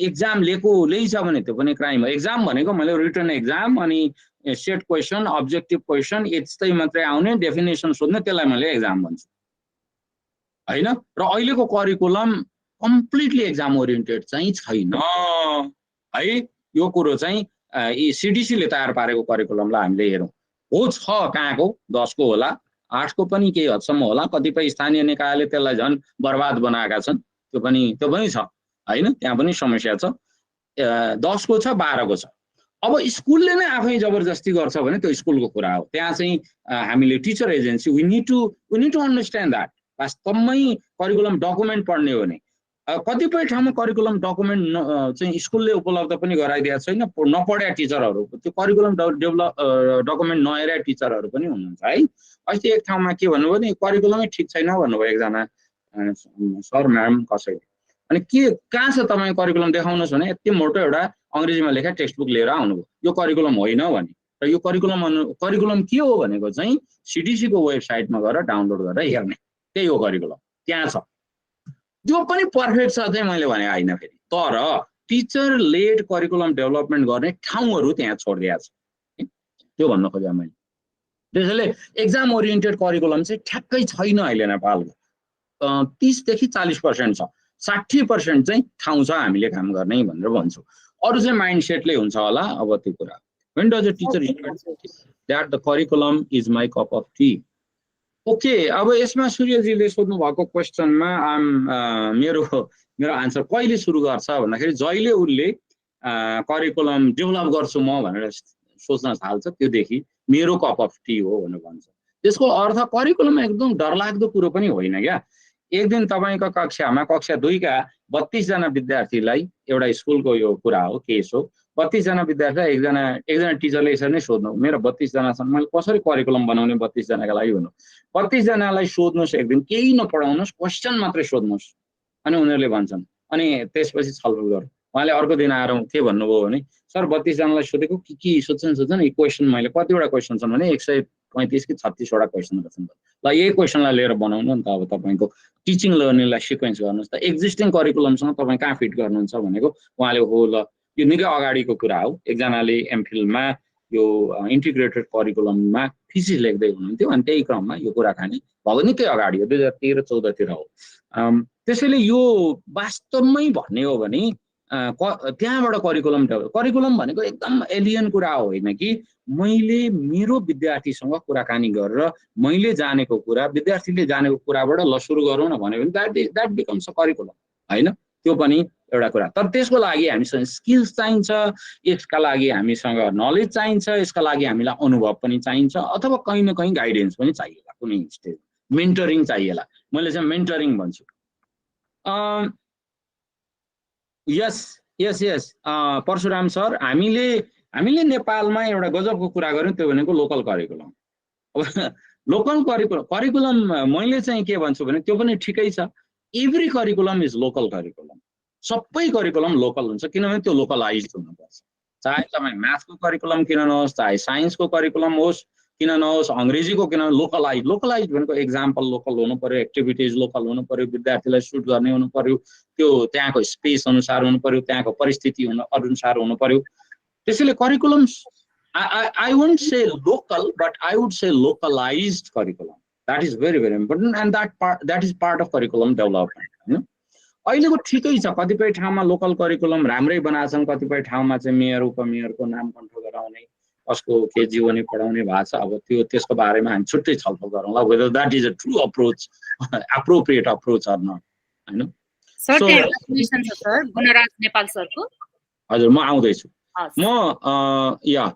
एक्जाम ल्याइछ भने त्यो पनि क्राइम हो एक्जाम भनेको मैले रिटन एक्जाम अनि सेट क्वेशन अब्जेक्टिभ क्वेशन यस्तै मात्रै आउने डेफिनेसन सोध्ने त्यसलाई मैले एक्जाम भन्छु हैन। र अहिलेको करिकुलम कम्प्लिटली एक्जाम ओरिएन्टेड चाहिँ छैन है। यो कुरो चाहिँ सिडिसीले तयार पारेको करिकुलमलाई हामीले हेरौँ, हो छ कहाँको 10 को होला, 8 को पनि केही हदसम्म होला, कतिपय स्थानीय निकायले त्यसलाई झन् बर्बाद बनाएका छन्, त्यो पनि छ हैन, त्यहाँ पनि समस्या छ। 10 को छ, 12 को छ। अब स्कुलले नै आफै जबरजस्ती गर्छ भने त्यो स्कुलको कुरा हो। त्यहाँ चाहिँ हामीले teacher agency we need to understand that. वास्तवमै करिकुलम डकुमेन्ट पढ्ने हो भने कतिपय ठाउँमा करिकुलम डकुमेन्ट चाहिँ स्कुलले उपलब्ध पनि गराइदिएको छैन, नपढ्या टिचरहरू, त्यो करिकुलम डकुमेन्ट नहेरेका टिचरहरू पनि हुनुहुन्छ है। अस्ति एक ठाउँमा के भन्नुभयो भने करिकुलमै ठिक छैन भन्नुभयो एकजना सर म्याडम कसैले। अनि के कहाँ छ तपाईँको करिकुलम देखाउनुहोस् भने यति मोटो एउटा अङ्ग्रेजीमा लेखा टेक्स्ट बुक लिएर आउनुभयो, यो करिकुलम होइन भने। र यो करिकुलम के हो भनेको चाहिँ सिडिसीको वेबसाइटमा गएर डाउनलोड गरेर हेर्ने, त्यही हो करिकुलम, त्यहाँ छ। त्यो पनि पर्फेक्ट छ चाहिँ मैले भने होइन फेरि, तर टिचर लेड करिकुलम डेभलपमेन्ट गर्ने ठाउँहरू त्यहाँ छोडिदिएको छ, त्यो भन्न खोजेँ मैले। त्यसैले एक्जाम ओरिएन्टेड करिकुलम चाहिँ ठ्याक्कै छैन अहिले नेपालको। 30 देखि 40% छ, 60% चाहिँ ठाउँ छ हामीले काम गर्ने भनेर भन्छु। अरू चाहिँ माइन्डसेटले हुन्छ होला अब त्यो कुरा। When does a teacher that the curriculum is my cup of tea? Okay, अब यसमा सूर्यजीले सोध्नु भएको क्वेसनमा मेरो आन्सर कहिले सुरु गर्छ भन्दाखेरि जहिले उसले करिकुलम डेभलप गर्छु म भनेर सोच्न थाल्छ, त्योदेखि मेरो कप अफ टी हो भनेर भन्छ। त्यसको अर्थ करिकुलम एकदम डरलाग्दो कुरो पनि होइन क्या। एक दिन तपाईँको कक्षामा कक्षा 2 का 32 जना विद्यार्थीलाई, एउटा स्कुलको यो कुरा हो, केस हो, 32 जना विद्यार्थीलाई एकजना टिचरले यसरी नै सोध्नु, मेरो 32 जनासँग मैले कसरी करिकुलम बनाउने 32 जनाका लागि भन्नु। 32 जनालाई सोध्नुहोस्, एक दिन केही नपढाउनुहोस्, क्वेसन मात्रै सोध्नुहोस्, अनि उनीहरूले भन्छन्, अनि त्यसपछि छलफल गरौँ। उहाँले अर्को दिन आएर के भन्नुभयो भने सर 32 जनालाई सोधेको के सोध्छन् यी क्वेसन, मैले कतिवटा क्वेसन छन् भने 135 कि 36 वटा क्वेसन छन्। ल यही क्वेसनलाई लिएर बनाउनु नि त अब तपाईँको टिचिङ लर्निङलाई सिक्वेन्स गर्नुहोस् त, एक्जिस्टिङ करिकुलमसँग तपाईँ कहाँ फिट गर्नुहुन्छ भनेको। उहाँले हो ल यो निकै अगाडिको कुरा हो, एकजनाले एमफिलमा यो इन्टिग्रेटेड करिकुलममा थिसिस लेख्दै हुनुहुन्थ्यो, अनि त्यही क्रममा यो कुराकानी भएको निकै अगाडि हो, 2013-14 हो। त्यसैले यो वास्तवमै भन्ने हो भने त्यहाँबाट करिकुलम भनेको एकदम एलियन कुरा होइन कि मैले मेरो विद्यार्थीसँग कुराकानी गरेर मैले जानेको कुरा विद्यार्थीले जानेको कुराबाट ल सुरु गरौँ न भन्यो भने द्याट बिकम्स अ करिकुलम होइन। त्यो पनि एउटा कुरा, तर त्यसको लागि हामीसँग स्किल्स चाहिन्छ, यसका लागि हामीसँग नलेज चाहिन्छ, यसका लागि हामीलाई अनुभव पनि चाहिन्छ, अथवा कहीँ न कहीँ गाइडेन्स पनि चाहिएला, कुनै स्टेज मेन्टरिङ चाहिएला। मैले चाहिँ मेन्टरिङ भन्छु। यस परशुराम सर, हामीले नेपालमा एउटा गजबको कुरा गर्यौँ, त्यो भनेको लोकल करिकुलम। अब लोकल करिकुलम मैले चाहिँ के भन्छु भने त्यो पनि ठिकै छ, every curriculum is local curriculum. सबै करिकुलम लोकल हुन्छ, किनभने त्यो लोकलाइज हुनुपर्छ। चाहे तपाईँ म्याथको करिकुलम किन नहोस्, चाहे साइन्सको करिकुलम होस् किन नहोस्, अङ्ग्रेजीको किन, लोकलाइज भनेको एक्जाम्पल लोकल हुनु पर्यो, एक्टिभिटिज लोकल हुनु पर्यो, विद्यार्थीलाई सुट गर्ने हुनु पर्यो, त्यो त्यहाँको स्पेस अनुसार हुनु पर्यो, त्यहाँको परिस्थिति अनुसार हुनु पर्यो। त्यसैले curriculums I won't say local, but I would say localized curriculum. That is very, very important, and that is part of curriculum development. अहिलेको ठिकै छ, कतिपय ठाउँमा लोकल करिकुलम राम्रै बनाछन्, कतिपय ठाउँमा चाहिँ मेयर उपमेयरको नाम कण्ठ गराउने, कसको के जीवनी पढाउने भएको छ। अब त्यसको बारेमा हामी छुट्टै छलफल गरौँला, whether that is a true approach, appropriate approach or not, हैन।
सर त्यहाँ क्वेशन छ सर गुणराज नेपाल सरको।
हजुर म आउँदैछु। म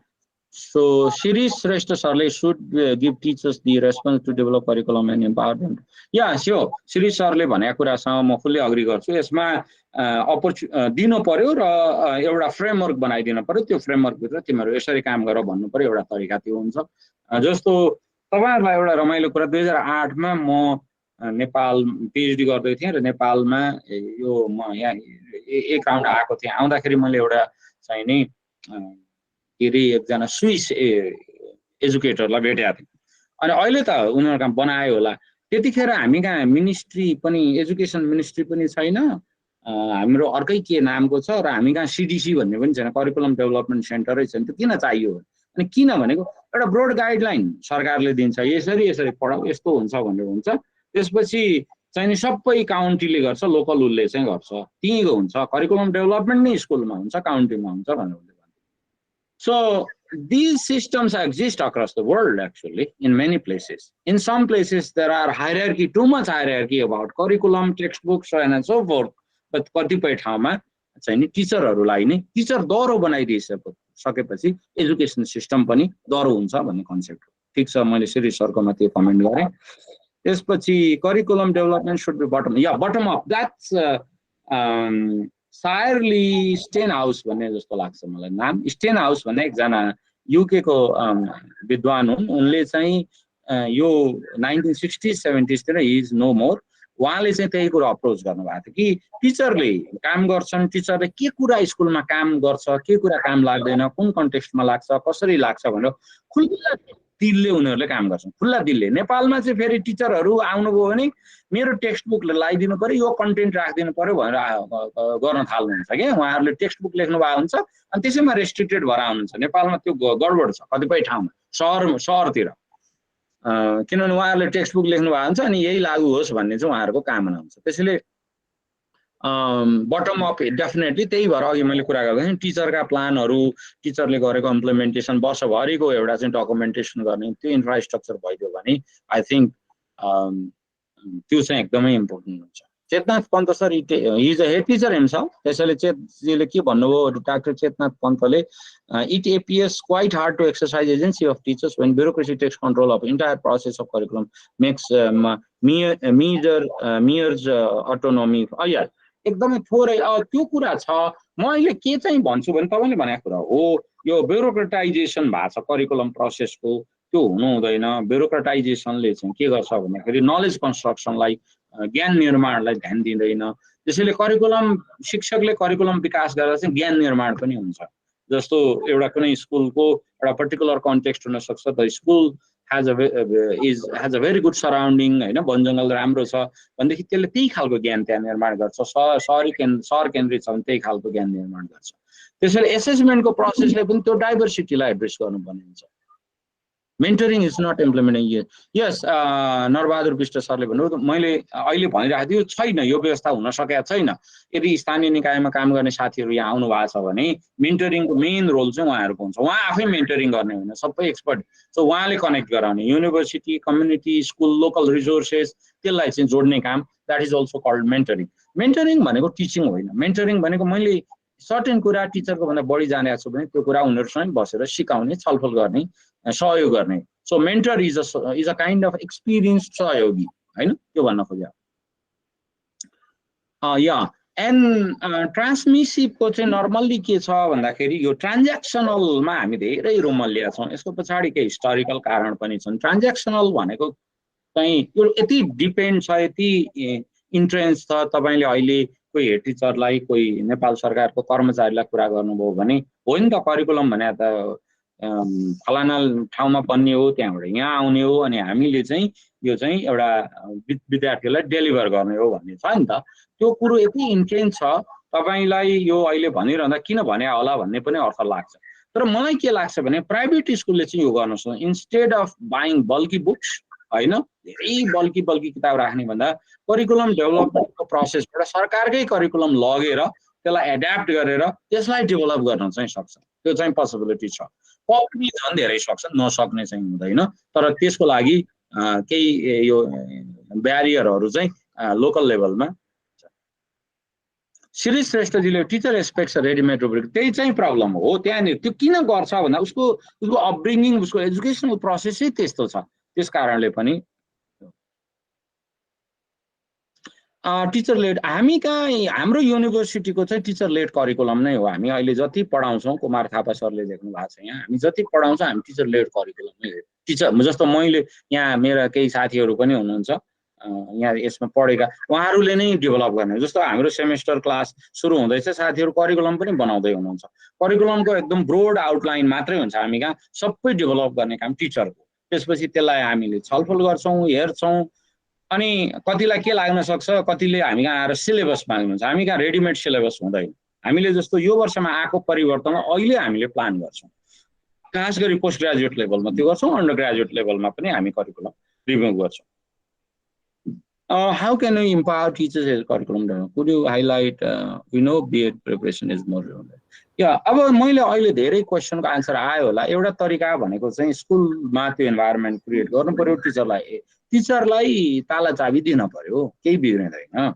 So Shirish Shrestha Sarle should give teachers the response to develop curriculum and empowerment. Yeah, sure. Shirish Sarle भनेको कुरासँग म फुल्ली अग्री गर्छु। यसमा दिनु पर्यो र एउटा फ्रेमवर्क बनाइदिनु पर्यो, त्यो फ्रेमवर्क भित्र तिमीहरू यसरी काम गर भन्नु पर्यो, एउटा तरिका त्यो हुन्छ। जस्तो तपाईहरुलाई एउटा रमाइलो कुरा, 2008 मा म नेपाल पीएचडी गर्दै थिएँ र नेपालमा यो म यहाँ एक राउन्ड आएको थिएँ। आउँदाखेरि मैले एउटा चाहिँ नि एकजना स्विस एजुकेटरलाई भेटेको थिएँ। अनि अहिले त उनीहरू कहाँ बनायो होला, त्यतिखेर हामी कहाँ मिनिस्ट्री पनि, एजुकेसन मिनिस्ट्री पनि छैन, हाम्रो अर्कै के नामको छ, र हामी कहाँ सिडिसी भन्ने पनि छैन, करिकुलम डेभलपमेन्ट सेन्टरै छैन। त्यो किन चाहियो? अनि किन भनेको एउटा ब्रोड गाइडलाइन सरकारले दिन्छ, यसरी यसरी पढाऊ, यस्तो हुन्छ भनेर हुन्छ। त्यसपछि चाहिँ नि सबै काउन्टीले गर्छ, लोकल उसले चाहिँ गर्छ, त्यहीँको हुन्छ। करिकुलम डेभलपमेन्ट नै स्कुलमा हुन्छ, काउन्टीमा हुन्छ भनेर उसले भन्छ। So these systems exist across the world actually in many places. In some places there are hierarchy, too much hierarchy about curriculum, textbooks, so on and so forth. But कतिपय ठाउँमा चाहिँ नि टिचरहरूलाई नै टिचर दह्रो बनाइदिइसकेपछि एजुकेसन सिस्टम पनि दह्रो हुन्छ भन्ने कन्सेप्ट हो। ठिक छ, मैले श्री सरकोमा त्यो कमेन्ट गरेँ। त्यसपछि curriculum development should be bottom, या bottom up, that's surely Stenhouse भन्ने जस्तो लाग्छ मलाई नाम। स्टेन हाउस भन्ने एकजना युके को विद्वान हुन्। उनले चाहिँ यो 1960s 70s तिर, ही इज नो मोर, उहाँले चाहिँ त्यही कुरा अप्रोच गर्नुभएको थियो कि टिचरले काम गर्छन्, टिचरले के कुरा स्कुलमा काम गर्छ, के कुरा काम लाग्दैन, कुन कन्टेक्स्टमा लाग्छ, कसरी लाग्छ भनेर खुल्ला दिलले उनीहरूले काम गर्छन्, खुल्ला दिलले। नेपालमा चाहिँ फेरि टिचरहरू आउनुभयो भने मेरो टेक्स्ट बुक लगाइदिनु पर्यो, यो कन्टेन्ट राखिदिनु पर्यो भनेर गर्न थाल्नुहुन्छ क्या। उहाँहरूले टेक्स्ट बुक लेख्नु भएको हुन्छ अनि त्यसैमा रेस्ट्रिक्टेड भएर आउनुहुन्छ। नेपालमा त्यो गडबड छ कतिपय ठाउँमा, सहरतिर, किनभने उहाँहरूले टेक्स्ट बुक लेख्नु भएको हुन्छ अनि यही लागू होस् भन्ने चाहिँ उहाँहरूको कामना हुन्छ। त्यसैले बटम अप डेफिनेटली, त्यही भएर अघि मैले कुरा गर्दा टिचरका प्लानहरू, टिचरले गरेको इम्प्लिमेन्टेसन, वर्षभरिको एउटा चाहिँ डकुमेन्टेसन गर्ने त्यो इन्फ्रास्ट्रक्चर भइदियो भने आई थिङ्क त्यो चाहिँ एकदमै इम्पोर्टेन्ट हुन्छ। Chetnath Pant sir is a head teacher himself, त्यसैले चेतजीले के भन्नुभयो, डाक्टर चेतनाथ पन्तले, it appears quite hard to exercise agency of teachers when bureaucracy takes control of entire process of curriculum makes mere autonomy. या एकदमै थोरै त्यो कुरा छ। म अहिले के चाहिँ भन्छु भने तपाईँले भनेको कुरा हो, यो ब्युरोक्रेटाइजेसन भएको छ करिकुलम प्रोसेसको, त्यो हुनु हुँदैन। ब्युरोक्रेटाइजेसनले चाहिँ के गर्छ भन्दाखेरि नलेज कन्स्ट्रक्सनलाई, ज्ञान निर्माणलाई ध्यान दिँदैन। त्यसैले करिकुलम, शिक्षकले करिकुलम विकास गरेर चाहिँ ज्ञान निर्माण पनि हुन्छ। जस्तो एउटा कुनै स्कुलको एउटा पर्टिकुलर कन्टेक्स्ट हुनसक्छ, the school has a very good surrounding, हैन, वन जङ्गल राम्रो छ भनेदेखि त्यसले त्यही खालको ज्ञान त्यहाँ निर्माण गर्छ। सहर केन्द्रित छ भने त्यही खालको ज्ञान निर्माण गर्छ। त्यसैले एसेसमेन्टको प्रोसेसले पनि त्यो डाइभर्सिटीलाई एड्रेस गर्नुपर्ने हुन्छ। Mentoring is not implementing yet. Yes, Narbahadur Bista सरले भन्नुभयो, मैले अहिले भनिरहेको थियो, छैन, यो व्यवस्था हुन सकेको छैन। यदि स्थानीय निकायमा काम गर्ने साथीहरू यहाँ आउनु भएको छ भने मेन्टरिङको मेन रोल चाहिँ उहाँहरूको हुन्छ। उहाँ आफै मेन्टरिङ गर्ने होइन, सबै एक्सपर्ट, सो उहाँले कनेक्ट गराउने, university, community, school, local resources, त्यसलाई चाहिँ जोड्ने काम, that is also called mentoring. Mentoring भनेको टिचिङ होइन। मेन्टरिङ भनेको मैले सर्टेन कुरा टिचरको भन्दा बढी जानेको छु भने त्यो कुरा उनीहरूसँग बसेर सिकाउने, छलफल गर्ने, सहयोग गर्ने। So mentor is a kind of experience सहयोगी, होइन, त्यो भन्न खोजेँ। या एन्ड ट्रान्समिसिभको चाहिँ नर्मल्ली के छ भन्दाखेरि यो ट्रान्ज्याक्सनलमा हामी धेरै रोमल्लिया छौँ। यसको पछाडि केही हिस्टोरिकल कारण पनि छन्। ट्रान्ज्याक्सनल भनेको चाहिँ यो यति डिपेन्ड छ, यति इन्ट्रेन्स छ। तपाईँले अहिले कोही हेड टिचरलाई, कोही नेपाल सरकारको कर्मचारीलाई कुरा गर्नुभयो भने, हो नि त, करिकुलम भने त फलाना ठाउँमा बन्ने हो, त्यहाँबाट यहाँ आउने हो, अनि हामीले चाहिँ यो चाहिँ एउटा विद्यार्थीलाई डेलिभर गर्ने हो भन्ने छ नि त। त्यो कुरो यति इन्टेन्स छ, तपाईँलाई यो अहिले भनिरहँदा किन भने होला भन्ने पनि अर्थ लाग्छ। तर मलाई के लाग्छ भने प्राइभेट स्कुलले चाहिँ यो गर्नु सक्छ। Instead of buying bulky books, होइन, धेरै बल्की किताब राख्ने भन्दा करिकुलम डेभलपमेन्टको प्रोसेसबाट सरकारकै करिकुलम लगेर त्यसलाई एड्याप्ट गरेर त्यसलाई डेभलप गर्न चाहिँ सक्छ। त्यो चाहिँ पोसिबिलिटी छ। पब्लिकले झन् धेरै सक्छ, नसक्ने चाहिँ हुँदैन। तर त्यसको लागि केही यो ब्यारियरहरू चाहिँ लोकल लेभलमा। श्री श्रेष्ठजीले टिचर एक्सपेक्ट्स रेडिमेड रुब्रिक, त्यही चाहिँ प्रब्लम हो त्यहाँनिर। त्यो किन गर्छ भन्दा उसको अपब्रिङ्गिङ, उसको एजुकेसनल प्रोसेसै त्यस्तो छ। त्यस कारणले पनि टिचर लेड, हामी कहाँ, हाम्रो युनिभर्सिटीको चाहिँ टिचर लेड करिकुलम नै हो। हामी अहिले जति पढाउँछौँ, कुमार थापा सरले लेख्नु भएको छ यहाँ, हामी जति पढाउँछौँ हामी टिचर लेड करिकुलम नै हो। टिचर जस्तो मैले यहाँ मेरा केही साथीहरू पनि हुनुहुन्छ यहाँ यसमा पढेका, उहाँहरूले नै डेभलप गर्ने। जस्तो हाम्रो सेमेस्टर क्लास सुरु हुँदैछ, साथीहरू करिकुलम पनि बनाउँदै हुनुहुन्छ। करिकुलमको एकदम ब्रोड आउटलाइन मात्रै हुन्छ, हामी कहाँ सबै डेभलप गर्ने काम टिचरको। त्यसपछि त्यसलाई हामीले छलफल गर्छौँ, हेर्छौँ, अनि कतिलाई के लाग्न सक्छ, कतिले हामी कहाँ आएर सिलेबस माग्नुहुन्छ। हामी कहाँ रेडिमेड सिलेबस हुँदैन। हामीले जस्तो यो वर्षमा आएको परिवर्तन अहिले हामीले प्लान गर्छौँ। खास गरी पोस्ट ग्रेजुएट लेभलमा त्यो गर्छौँ, अन्डर ग्रेजुएट लेभलमा पनि हामी करिकुलम रिभ्यू गर्छौँ। How can we empower teachers as curriculum development? Could you highlight? We know B.Ed preparation is more relevant. Yeah, अब मैले अहिले धेरै क्वेसनको आन्सर आयो होला। एउटा तरिका भनेको चाहिँ स्कुलमा त्यो इन्भाइरोमेन्ट क्रिएट गर्नु पर्यो, टिचरलाई ताला चाबी दिन पर्यो, केही बिग्रिँदैन।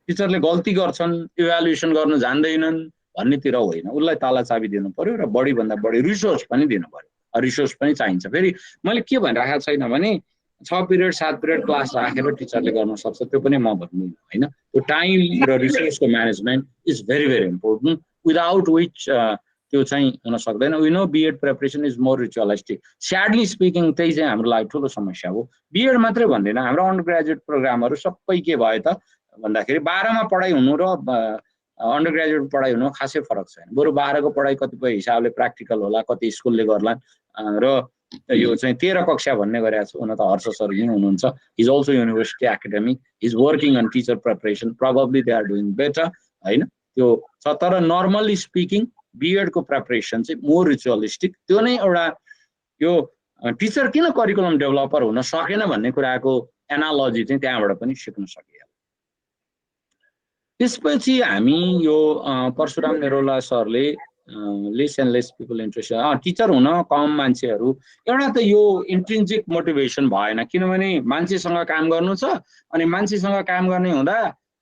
टिचरले गल्ती गर्छन्, इभ्यालुएसन गर्न जान्दैनन् भन्नेतिर होइन, उसलाई ताला चाबी दिनु पर्यो र बढीभन्दा बढी रिसोर्स पनि दिनु पर्यो। रिसोर्स पनि चाहिन्छ। फेरि मैले के भनिराखेको छैन भने 6 पिरियड 7 पिरियड क्लास राखेर टिचरले गर्न सक्छ, त्यो पनि म भन्दिनँ होइन। त्यो टाइम र रिसोर्सको management is very very important, without which त्यो चाहिँ हुन सक्दैन। We know B.Ed preparation is more ritualistic. Sadly speaking त्यही चाहिँ हाम्रो लागि ठुलो समस्या हो। B.Ed मात्रै भन्दैन, हाम्रो अन्डर ग्रेजुएट प्रोग्रामहरू सबै के भयो त भन्दाखेरि 12मा पढाइ हुनु र अन्डर ग्रेजुएट पढाइ हुनु खासै फरक छैन। बरु 12को पढाइ कतिपय हिसाबले प्र्याक्टिकल होला, कति स्कुलले गर्लान् र यो चाहिँ 13 कक्षा भन्ने गरेको छु। हुन त हर्ष सर यहीँ हुनुहुन्छ, is also university academic, is working on teacher preparation, probably they are doing better होइन त्यो छ। तर नर्मली स्पिकिङ B.Ed को प्रिपरेसन चाहिँ मोर रिचुअलिस्टिक। त्यो नै एउटा यो टिचर किन करिकुलम डेभलपर हुन सकेन भन्ने कुराको एनालोजी चाहिँ त्यहाँबाट पनि सिक्न सकियो। त्यसपछि हामी यो परशुराम नेरोला सरले lace and lace people interested teacher हुन कम मान्छेहरू, एउटा त यो इन्ट्रिन्जिक मोटिभेसन भएन, किनभने मान्छेसँग काम गर्नु छ अनि मान्छेसँग काम गर्ने हुँदा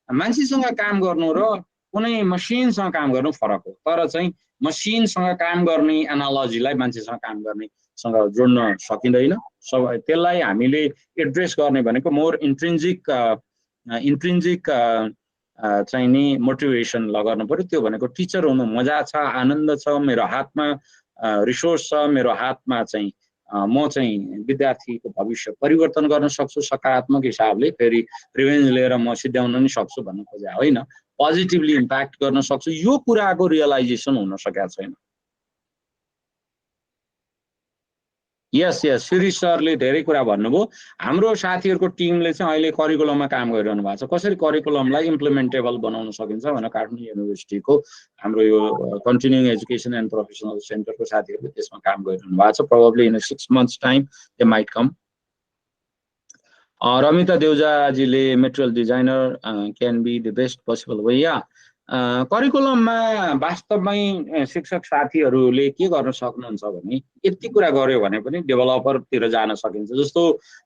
मान्छेसँग काम गर्नु र कुनै मसिनसँग काम गर्नु फरक हो। तर चाहिँ मसिनसँग काम गर्ने एनालोजीलाई मान्छेसँग काम गर्नेसँग जोड्न सकिँदैन। त्यसलाई हामीले एड्रेस गर्ने भनेको मोर इन्ट्रिन्जिक चाहिँ नि मोटिभेसन लगाउनु पर्यो। त्यो भनेको टिचर हुनु मजा छ, आनन्द छ, मेरो हातमा रिसोर्स छ, मेरो हातमा चाहिँ म चाहिँ विद्यार्थीको भविष्य परिवर्तन गर्न सक्छु सकारात्मक हिसाबले, फेरि रिभेन्ज लिएर म सिद्ध्याउन पनि सक्छु भन्नु खोजे होइन, पोजिटिभली इम्प्याक्ट गर्न सक्छु, यो कुराको रियलाइजेसन हुन सकेको छैन। यस यस शिरीष सरले धेरै कुरा भन्नुभयो। हाम्रो साथीहरूको टिमले चाहिँ अहिले करिकुलममा काम गरिरहनु भएको छ, कसरी करिकुलमलाई इम्प्लिमेन्टेबल बनाउन सकिन्छ भनेर काठमाडौँ युनिभर्सिटीको हाम्रो यो कन्टिन्युइङ एजुकेसन एन्ड प्रोफेसनल सेन्टरको साथीहरूले त्यसमा काम गरिरहनु भएको छ। Probably in 6 months time they might come. Ramita देउजाजीले material designer can be the best possible way. या करिकुलममा वास्तवमै शिक्षक साथीहरूले के गर्न सक्नुहुन्छ भने यति कुरा गर्यो भने पनि डेभलपरतिर जान सकिन्छ। जस्तो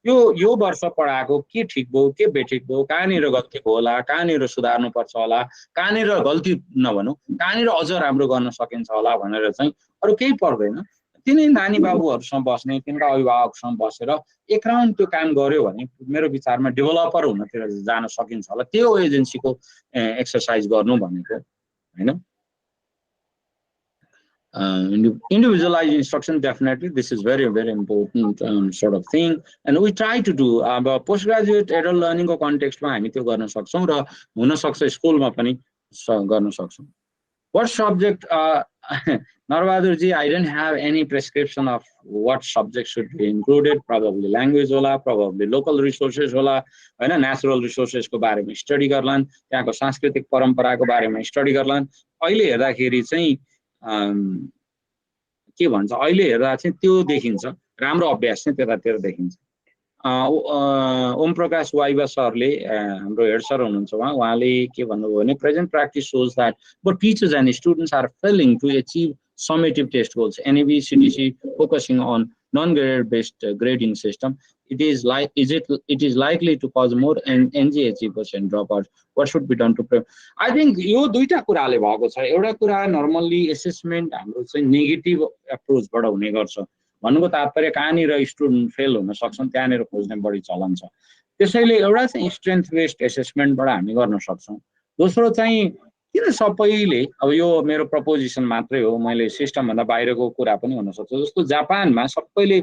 यो वर्ष पढाएको के ठिक भयो, के बेठिक भयो, कहाँनिर गल्ती भयो होला, कहाँनिर सुधार्नुपर्छ होला, कहाँनिर गल्ती नभनौँ कहाँनिर अझ राम्रो गर्न सकिन्छ होला भनेर चाहिँ अरू केही पर्दैन। तिनै नानी बाबुहरूसँग बस्ने, तिनका अभिभावकसँग बसेर एक राउन्ड त्यो काम गर्यो भने मेरो विचारमा डेभलपर हुनतिर जान सकिन्छ होला। त्यो एजेन्सीको एक्सर्साइज गर्नु भनेको होइन। Individualized instruction, definitely this is very very important sort of thing, and we try to do postgraduate adult learning को कन्टेक्स्टमा हामी त्यो गर्न सक्छौँ र हुन सक्छ स्कुलमा पनि गर्न सक्छौँ। What subject Narvadurji, I didn't have any prescription of what subject should be included. Probably language होला, probably local resources होला हैन, natural resources को बारेमा स्टडी गर्लान्, त्यहाँको सांस्कृतिक परम्पराको बारेमा स्टडी गर्लान्। अहिले हेर्दाखेरि चाहिँ के भन्छ, अहिले हेर्दा चाहिँ त्यो देखिन्छ, राम्रो अभ्यास चाहिँ त्यतातिर देखिन्छ। ओम प्रकाश वाइबा सरले हाम्रो हेड सर हुनुहुन्छ, उहाँले के भन्नुभयो भने present practice shows that but teachers and students are failing to achieve summative test goals. NEB CDC focusing on non-graded based grading system. It is likely to cause more NGHE% dropouts. What should be done to prevent? I think यो दुईटा कुराले भएको छ। एउटा कुरा नर्मल्ली एसेसमेन्ट हाम्रो चाहिँ नेगेटिभ एप्रोचबाट हुने गर्छ, भन्नुको तात्पर्य कहाँनिर स्टुडेन्ट फेल हुन सक्छन् त्यहाँनिर खोज्ने बढी चलन छ। त्यसैले एउटा चाहिँ स्ट्रेन्थ बेस्ड एसेसमेन्टबाट हामी गर्न सक्छौँ। दोस्रो चाहिँ किन सबैले, अब यो मेरो प्रपोजिसन मात्रै हो, मैले सिस्टमभन्दा बाहिरको कुरा पनि हुनसक्छ। जस्तो जापानमा सबैले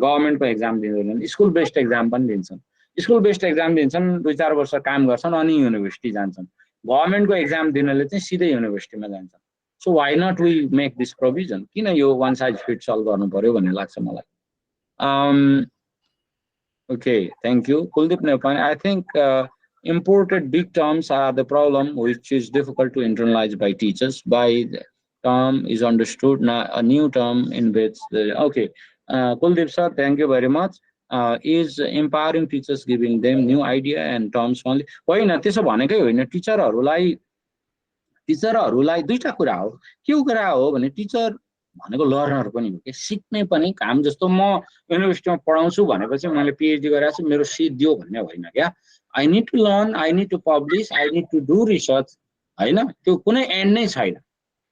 गभर्मेन्टको एक्जाम दिँदैनन्, स्कुल बेस्ड एक्जाम पनि दिन्छन्। स्कुल बेस्ड एक्जाम दिन्छन्, 2-4 वर्ष काम गर्छन् अनि युनिभर्सिटी जान्छन्। गभर्मेन्टको एक्जाम दिनले चाहिँ सिधै युनिभर्सिटीमा जान्छन्। So why not we make this provision? किन यो वान साइज फिट्स अल गर्नु पर्यो भन्ने लाग्छ मलाई। Okay, thank you Kuldeep Nepal. I think imported big terms are the problem, which is difficult to internalize by teachers. By the term is understood, now a new term in which the okay. Kuldeep sir, thank you very much. is empowering teachers, giving them new idea and terms only. होइन, त्यसो भनेकै होइन। टिचरहरूलाई दुईटा कुरा हो। के कुरा हो भने टिचर भनेको लर्नर पनि हो कि सिक्ने पनि काम। जस्तो म युनिभर्सिटीमा पढाउँछु भनेपछि मैले पिएचडी गरेको छु मेरो सिट दियो भन्ने होइन क्या। I need to learn, I need to publish, I need to do research, होइन? त्यो कुनै एन्ड नै छैन।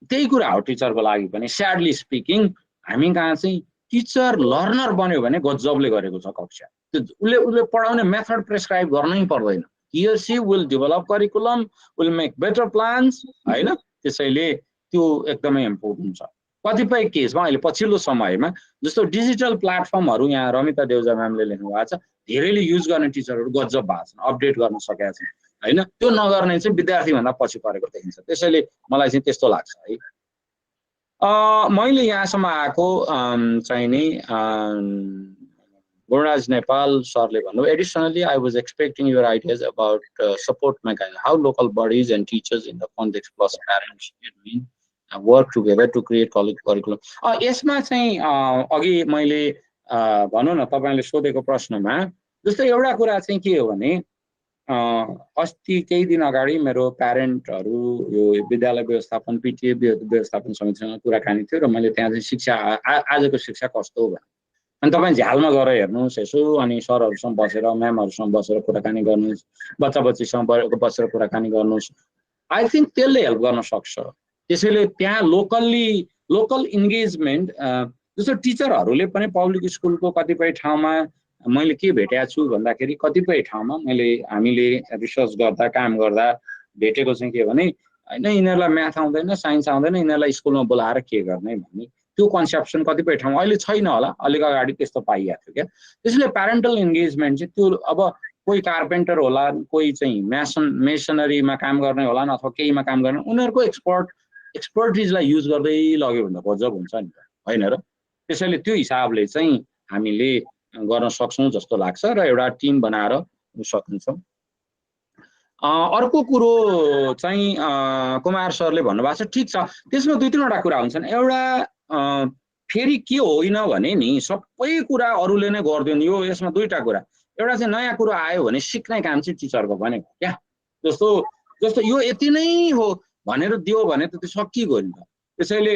त्यही कुरा हो टिचरको लागि पनि। स्याडली स्पिकिङ हामी कहाँ चाहिँ टिचर लर्नर बन्यो भने गजबले गरेको छ कक्षा। त्यो उसले पढाउने मेथड प्रेस्क्राइब गर्नै पर्दैन। he or she will develop curriculum, will make better plans, होइन? त्यसैले त्यो एकदमै इम्पोर्टेन्ट छ। कतिपय केसमा अहिले पछिल्लो समयमा जस्तो डिजिटल प्लेटफर्महरू यहाँ रमिता देउजा म्यामले लेख्नु भएको छ, धेरैले युज गर्ने टिचरहरू गजब भएको छन्, अपडेट गर्न सकेका छन्, होइन? त्यो नगर्ने चाहिँ विद्यार्थीभन्दा पछि परेको देखिन्छ। त्यसैले मलाई चाहिँ त्यस्तो लाग्छ है। मैले यहाँसम्म आएको चाहिँ नि Gurunraj Nepal सरले भन्नु, additionally I was expecting your ideas about support mechanism, how local bodies and teachers in the context plus parents doing work together to create college curriculum. यसमा चाहिँ अघि मैले भनौँ न तपाईले सोधेको प्रश्नमा जस्तो एउटा कुरा चाहिँ के हो भने अस्ति केही दिन अगाडि मेरो प्यारेन्टहरू यो विद्यालय व्यवस्थापन पिटिए व्यवस्थापन समितिसँग कुराकानी थियो र मैले त्यहाँ चाहिँ शिक्षा आजको शिक्षा कस्तो हो भने अनि तपाईँ झ्यालमा गएर हेर्नुहोस् यसो, अनि सरहरूसँग बसेर म्यामहरूसँग बसेर कुराकानी गर्नुहोस्, बच्चा बच्चीसँग बसेर कुराकानी गर्नुहोस्। आई थिङ्क त्यसले हेल्प गर्न सक्छ। त्यसैले त्यहाँ लोकल इन्गेजमेन्ट जस्तो टिचरहरूले पनि पब्लिक स्कुलको कतिपय ठाउँमा मैले के भेटेको छु भन्दाखेरि कतिपय ठाउँमा हामीले रिसर्च गर्दा काम गर्दा भेटेको चाहिँ के भने होइन यिनीहरूलाई म्याथ आउँदैन, साइन्स आउँदैन, यिनीहरूलाई स्कुलमा बोलाएर के गर्ने भन्ने त्यो कन्सेप्सन कतिपय ठाउँमा अहिले छैन होला, अलिक अगाडि त्यस्तो पाइएको थियो क्या। त्यसैले प्यारेन्टल इन्गेजमेन्ट चाहिँ त्यो अब कोही कार्पेन्टर होला, कोही चाहिँ मेसनरीमा काम गर्ने होला अथवा केहीमा काम गर्ने, उनीहरूको एक्सपर्टिजलाई युज गर्दै लग्यो भने त गजब हुन्छ नि त, होइन र? त्यसैले त्यो हिसाबले चाहिँ हामीले गर्न सक्छौँ जस्तो लाग्छ र एउटा टिम बनाएर सकिन्छौँ। अर्को कुरो चाहिँ कुमार सरले भन्नुभएको छ, ठिक छ, त्यसमा दुई तिनवटा कुरा हुन्छन्। एउटा फेरि के होइन भने नि सबै कुरा अरूले नै गरिदिनु, यो यसमा दुईटा कुरा। एउटा चाहिँ नयाँ कुरो आयो भने सिक्ने काम चाहिँ टिचरको पनि हो क्या। जस्तो यो यति नै हो भनेर दियो भने त त्यो सकिगयो नि त। त्यसैले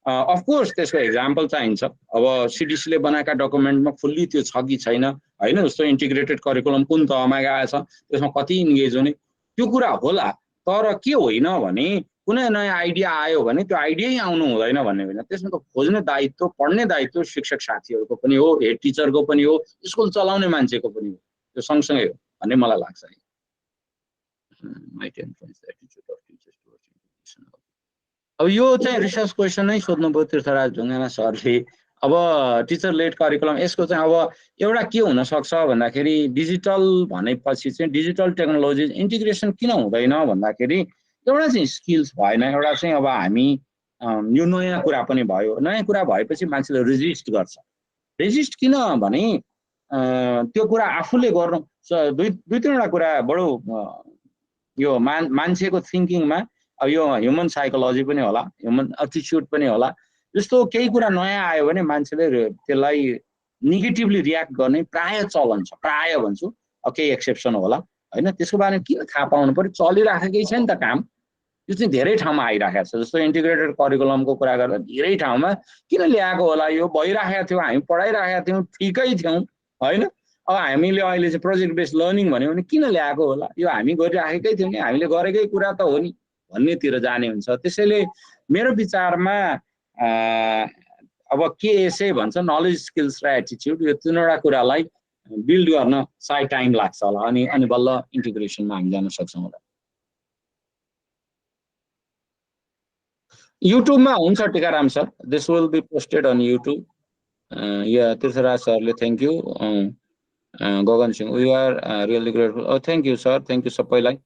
अफकोर्स त्यसको एक्जाम्पल चाहिन्छ। अब सिडिसीले बनाएका डकुमेन्टमा फुल्ली त्यो छ कि छैन, होइन? जस्तो इन्टिग्रेटेड करिकुलम कुन तहमा गएछ, त्यसमा कति इन्गेज हुने, त्यो कुरा होला। तर के होइन भने कुनै नयाँ आइडिया आयो भने त्यो आइडियै आउनु हुँदैन भन्ने होइन। त्यसमा त खोज्ने दायित्व, पढ्ने दायित्व शिक्षक साथीहरूको पनि हो, हेड टिचरको पनि हो, स्कुल चलाउने मान्छेको पनि हो, त्यो सँगसँगै हो भन्ने मलाई लाग्छ। अब यो चाहिँ रिसर्च क्वेसन नै सोध्नुभयो तीर्थराज ढुङ्गाना सरले। अब टिचर लेड करिकुलम यसको चाहिँ अब एउटा के हुनसक्छ भन्दाखेरि डिजिटल भनेपछि चाहिँ डिजिटल टेक्नोलोजी इन्टिग्रेसन किन हुँदैन भन्दाखेरि एउटा चाहिँ स्किल्स भएन, एउटा चाहिँ अब हामी यो नयाँ कुरा पनि भयो। नयाँ कुरा भएपछि मान्छेले रेजिस्ट गर्छ। रेजिस्ट किन भने त्यो कुरा आफूले गर्नु दुई तिनवटा कुरा बडो यो मान्छेको थिङ्किङमा अब यो ह्युमन साइकोलोजी पनि होला, ह्युमन एटिट्युड पनि होला। जस्तो केही कुरा नयाँ आयो भने मान्छेले त्यसलाई नेगेटिभली रियाक्ट गर्ने प्राय चलन छ, प्राय भन्छु, केही एक्सेप्सन होला, होइन? त्यसको बारेमा किन थाहा पाउनु पर्यो, चलिराखेकै छ नि त काम। त्यो चाहिँ धेरै ठाउँमा आइराखेको छ। जस्तो इन्टिग्रेटेड करिकुलमको कुरा गर्दा धेरै ठाउँमा किन ल्याएको होला, यो भइराखेको थियो, हामी पढाइराखेका थियौँ, ठिकै थियौँ, होइन? अब हामीले अहिले चाहिँ प्रोजेक्ट बेस्ड लर्निङ भन्यो भने किन ल्याएको होला, यो हामी गरिराखेकै थियौँ नि, हामीले गरेकै कुरा त हो नि भन्नेतिर जाने हुन्छ। त्यसैले मेरो विचारमा अब के यसै भन्छ नलेज स्किल्स र एटिट्युड, यो तिनवटा कुरालाई बिल्ड गर्न सायद टाइम लाग्छ होला, अनि बल्ल इन्टिग्रेसनमा हामी जान सक्छौँ होला। युट्युबमा हुन्छ Tikaram sir, this will be posted on YouTube. या तीर्थराज सरले thank you. Gagan Singh, we are really grateful. Thank you sir, thank you सबैलाई।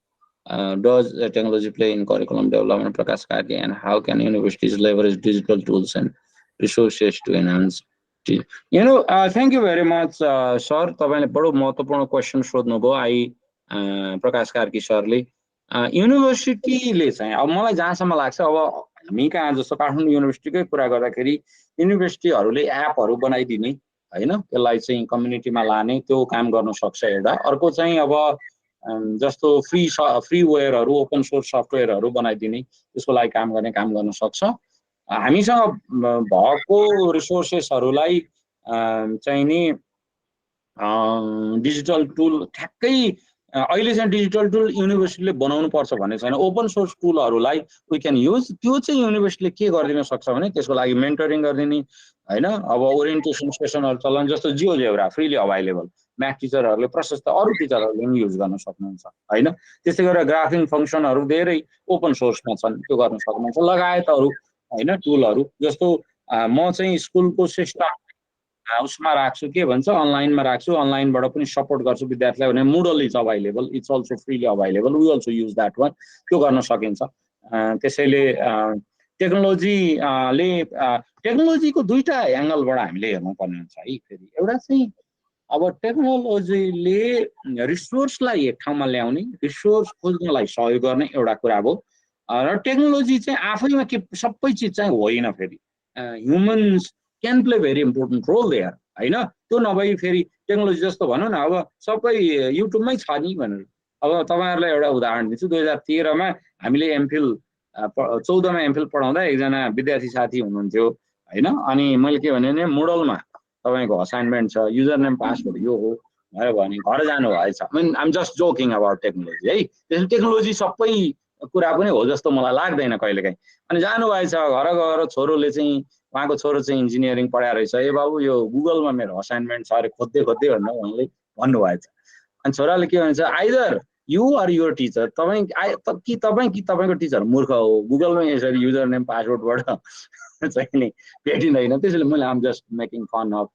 Does technology play in curriculum development, Prakash Karki, and how can universities leverage digital tools and resources to enhance? Thank you very much, sir. तपाईले बडो महत्त्वपूर्ण क्वेसन सोध्नुभयो प्रकाश कार्की सरले। युनिभर्सिटीले चाहिँ अब मलाई जहाँसम्म लाग्छ, अब हामी कहाँ जस्तो काठमाडौँ युनिभर्सिटीकै कुरा गर्दाखेरि युनिभर्सिटीहरूले एपहरू बनाइदिने, हैन, त्यसलाई चाहिँ कम्युनिटीमा लाने त्यो काम गर्न सक्छ एउटा। अर्को चाहिँ अब जस्तो फ्रीवेयरहरू ओपन सोर्स सफ्टवेयरहरू बनाइदिने, त्यसको लागि काम गर्न सक्छ। हामीसँग भएको रिसोर्सेसहरूलाई चाहिँ नि डिजिटल टुल ठ्याक्कै अहिले चाहिँ डिजिटल टुल युनिभर्सिटीले बनाउनु पर्छ भन्ने छैन। ओपन सोर्स टुलहरूलाई वी क्यान युज। त्यो चाहिँ युनिभर्सिटीले के गरिदिन सक्छ भने त्यसको लागि मेन्टरिङ गरिदिने हैन। अब ओरिएन्टेसन सेसनहरू चलाउने, जस्तो जियोजेब्रा फ्रीली अभाइलेबल, म्याथ टिचरहरूले प्रशस्त, अरू टिचरहरूले पनि युज गर्न सक्नुहुन्छ हैन। त्यस्तै गरेर ग्राफिङ फङ्सनहरू धेरै ओपन सोर्समा छन्, त्यो गर्न सक्नुहुन्छ। लगायत अरू हैन टुलहरू, जस्तो म चाहिँ स्कुलको सिस्टम उसमा राख्छु, के भन्छ अनलाइनमा राख्छु, अनलाइनबाट पनि सपोर्ट गर्छु विद्यार्थीलाई भने Moodle is available, it's also freely available, we also use that one, त्यो गर्न सकिन्छ। त्यसैले टेक्नोलोजीको दुईटा एङ्गलबाट हामीले हेर्नुपर्ने हुन्छ है। फेरि एउटा चाहिँ अब टेक्नोलोजीले रिसोर्सलाई एक ठाउँमा ल्याउने, रिसोर्स खोज्नलाई सहयोग गर्ने एउटा कुरा हो। र टेक्नोलोजी चाहिँ आफैमा के सबै चिज चाहिँ होइन, फेरि humans can play very important role there हैन। त्यो नभई फेरि टेक्नोलोजी जस्तो भनौँ न, अब सबै युट्युबमै छ नि भनेर। अब तपाईँहरूलाई एउटा उदाहरण दिन्छु। 2013मा हामीले एमफिल 14मा एमफिल पढाउँदा एकजना विद्यार्थी साथी हुनुहुन्थ्यो हैन। अनि मैले के भने मोडलमा तपाईँको असाइनमेन्ट छ, युजर नेम पासवर्ड यो हो भनेर भने घर जानु भएछ। I'm just joking about technology है। त्यसले टेक्नोलोजी सबै कुरा पनि हो जस्तो मलाई लाग्दैन कहिलेकाहीँ। अनि जानुभएछ, घर गएर छोरोले चाहिँ, उहाँको छोरो चाहिँ इन्जिनियरिङ पढाएर रहेछ, ए बाबु यो गुगलमा मेरो असाइनमेन्ट छ अरे, खोज्दै खोज्दै भनेर उहाँले भन्नुभएछ। अनि छोराले के भन्छ, either you are your teacher, तपाईँको टिचर मूर्ख हो, गुगलमा यसरी युजर नेम पासवर्डबाट चाहिँ नि भेटिँदैन। त्यसैले मैले am just making fun of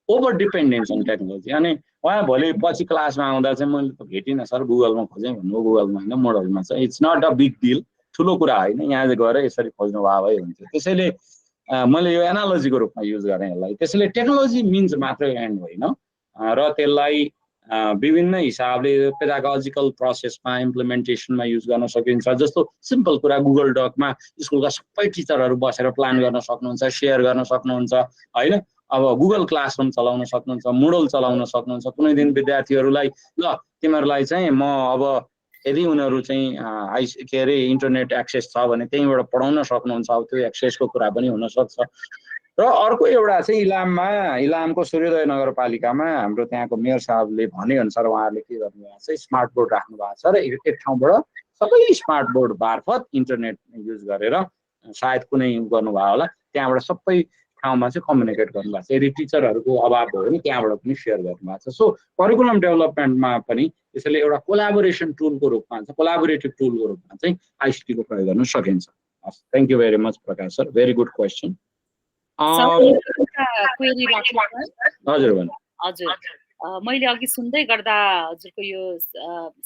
over dependence on technology. अनि उहाँ भोलि पछि क्लासमा आउँदा चाहिँ मैले त भेटिनँ सर, गुगलमा खोजेँ भन्नु, गुगलमा होइन मोडलमा छ, it's not a big deal, ठुलो कुरा होइन, यहाँ गएर यसरी खोज्नु भए भए हुन्थ्यो। त्यसैले मैले यो एनालोजीको रूपमा युज गरेँ यसलाई। त्यसैले टेक्नोलोजी मिन्स मात्र एन्ड होइन, र त्यसलाई विभिन्न हिसाबले पेडागोजिकल प्रोसेसमा इम्प्लिमेन्टेसनमा युज गर्न सकिन्छ। जस्तो सिम्पल कुरा, गुगल डकमा स्कुलका सबै टिचरहरू बसेर प्लान गर्न सक्नुहुन्छ, सेयर गर्न सक्नुहुन्छ होइन। अब गुगल क्लासरुम चलाउन सक्नुहुन्छ, मुडल चलाउन सक्नुहुन्छ। कुनै दिन विद्यार्थीहरूलाई ल तिमीहरूलाई चाहिँ म अब यदि उनीहरू चाहिँ के अरे इन्टरनेट एक्सेस छ भने त्यहीँबाट पढाउन सक्नुहुन्छ। अब त्यो एक्सेसको कुरा पनि हुनसक्छ। र अर्को एउटा चाहिँ इलामको सूर्योदय नगरपालिकामा हाम्रो त्यहाँको मेयर साहबले भनेअनुसार उहाँहरूले के गर्नुभएको छ, स्मार्ट बोर्ड राख्नु भएको छ र एक ठाउँबाट सबै स्मार्ट बोर्ड मार्फत इन्टरनेट युज गरेर सायद कुनै गर्नुभयो होला, त्यहाँबाट सबै ठाउँमा चाहिँ कम्युनिकेट गर्नुभएको छ। यदि टिचरहरूको अभाव भयो भने त्यहाँबाट पनि सेयर गर्नुभएको छ। सो करिकुलम डेभलपमेन्टमा पनि त्यसैले एउटा कोलाबोरेसन टुलको रूपमा चाहिँ, कोलाबोरेटिभ टुलको रूपमा चाहिँ आइसिटीको प्रयोग गर्न सकिन्छ। Thank you very much Prakash sir, very good question. हजुर
हजुर, मैले अघि सुन्दै गर्दा हजुरको यो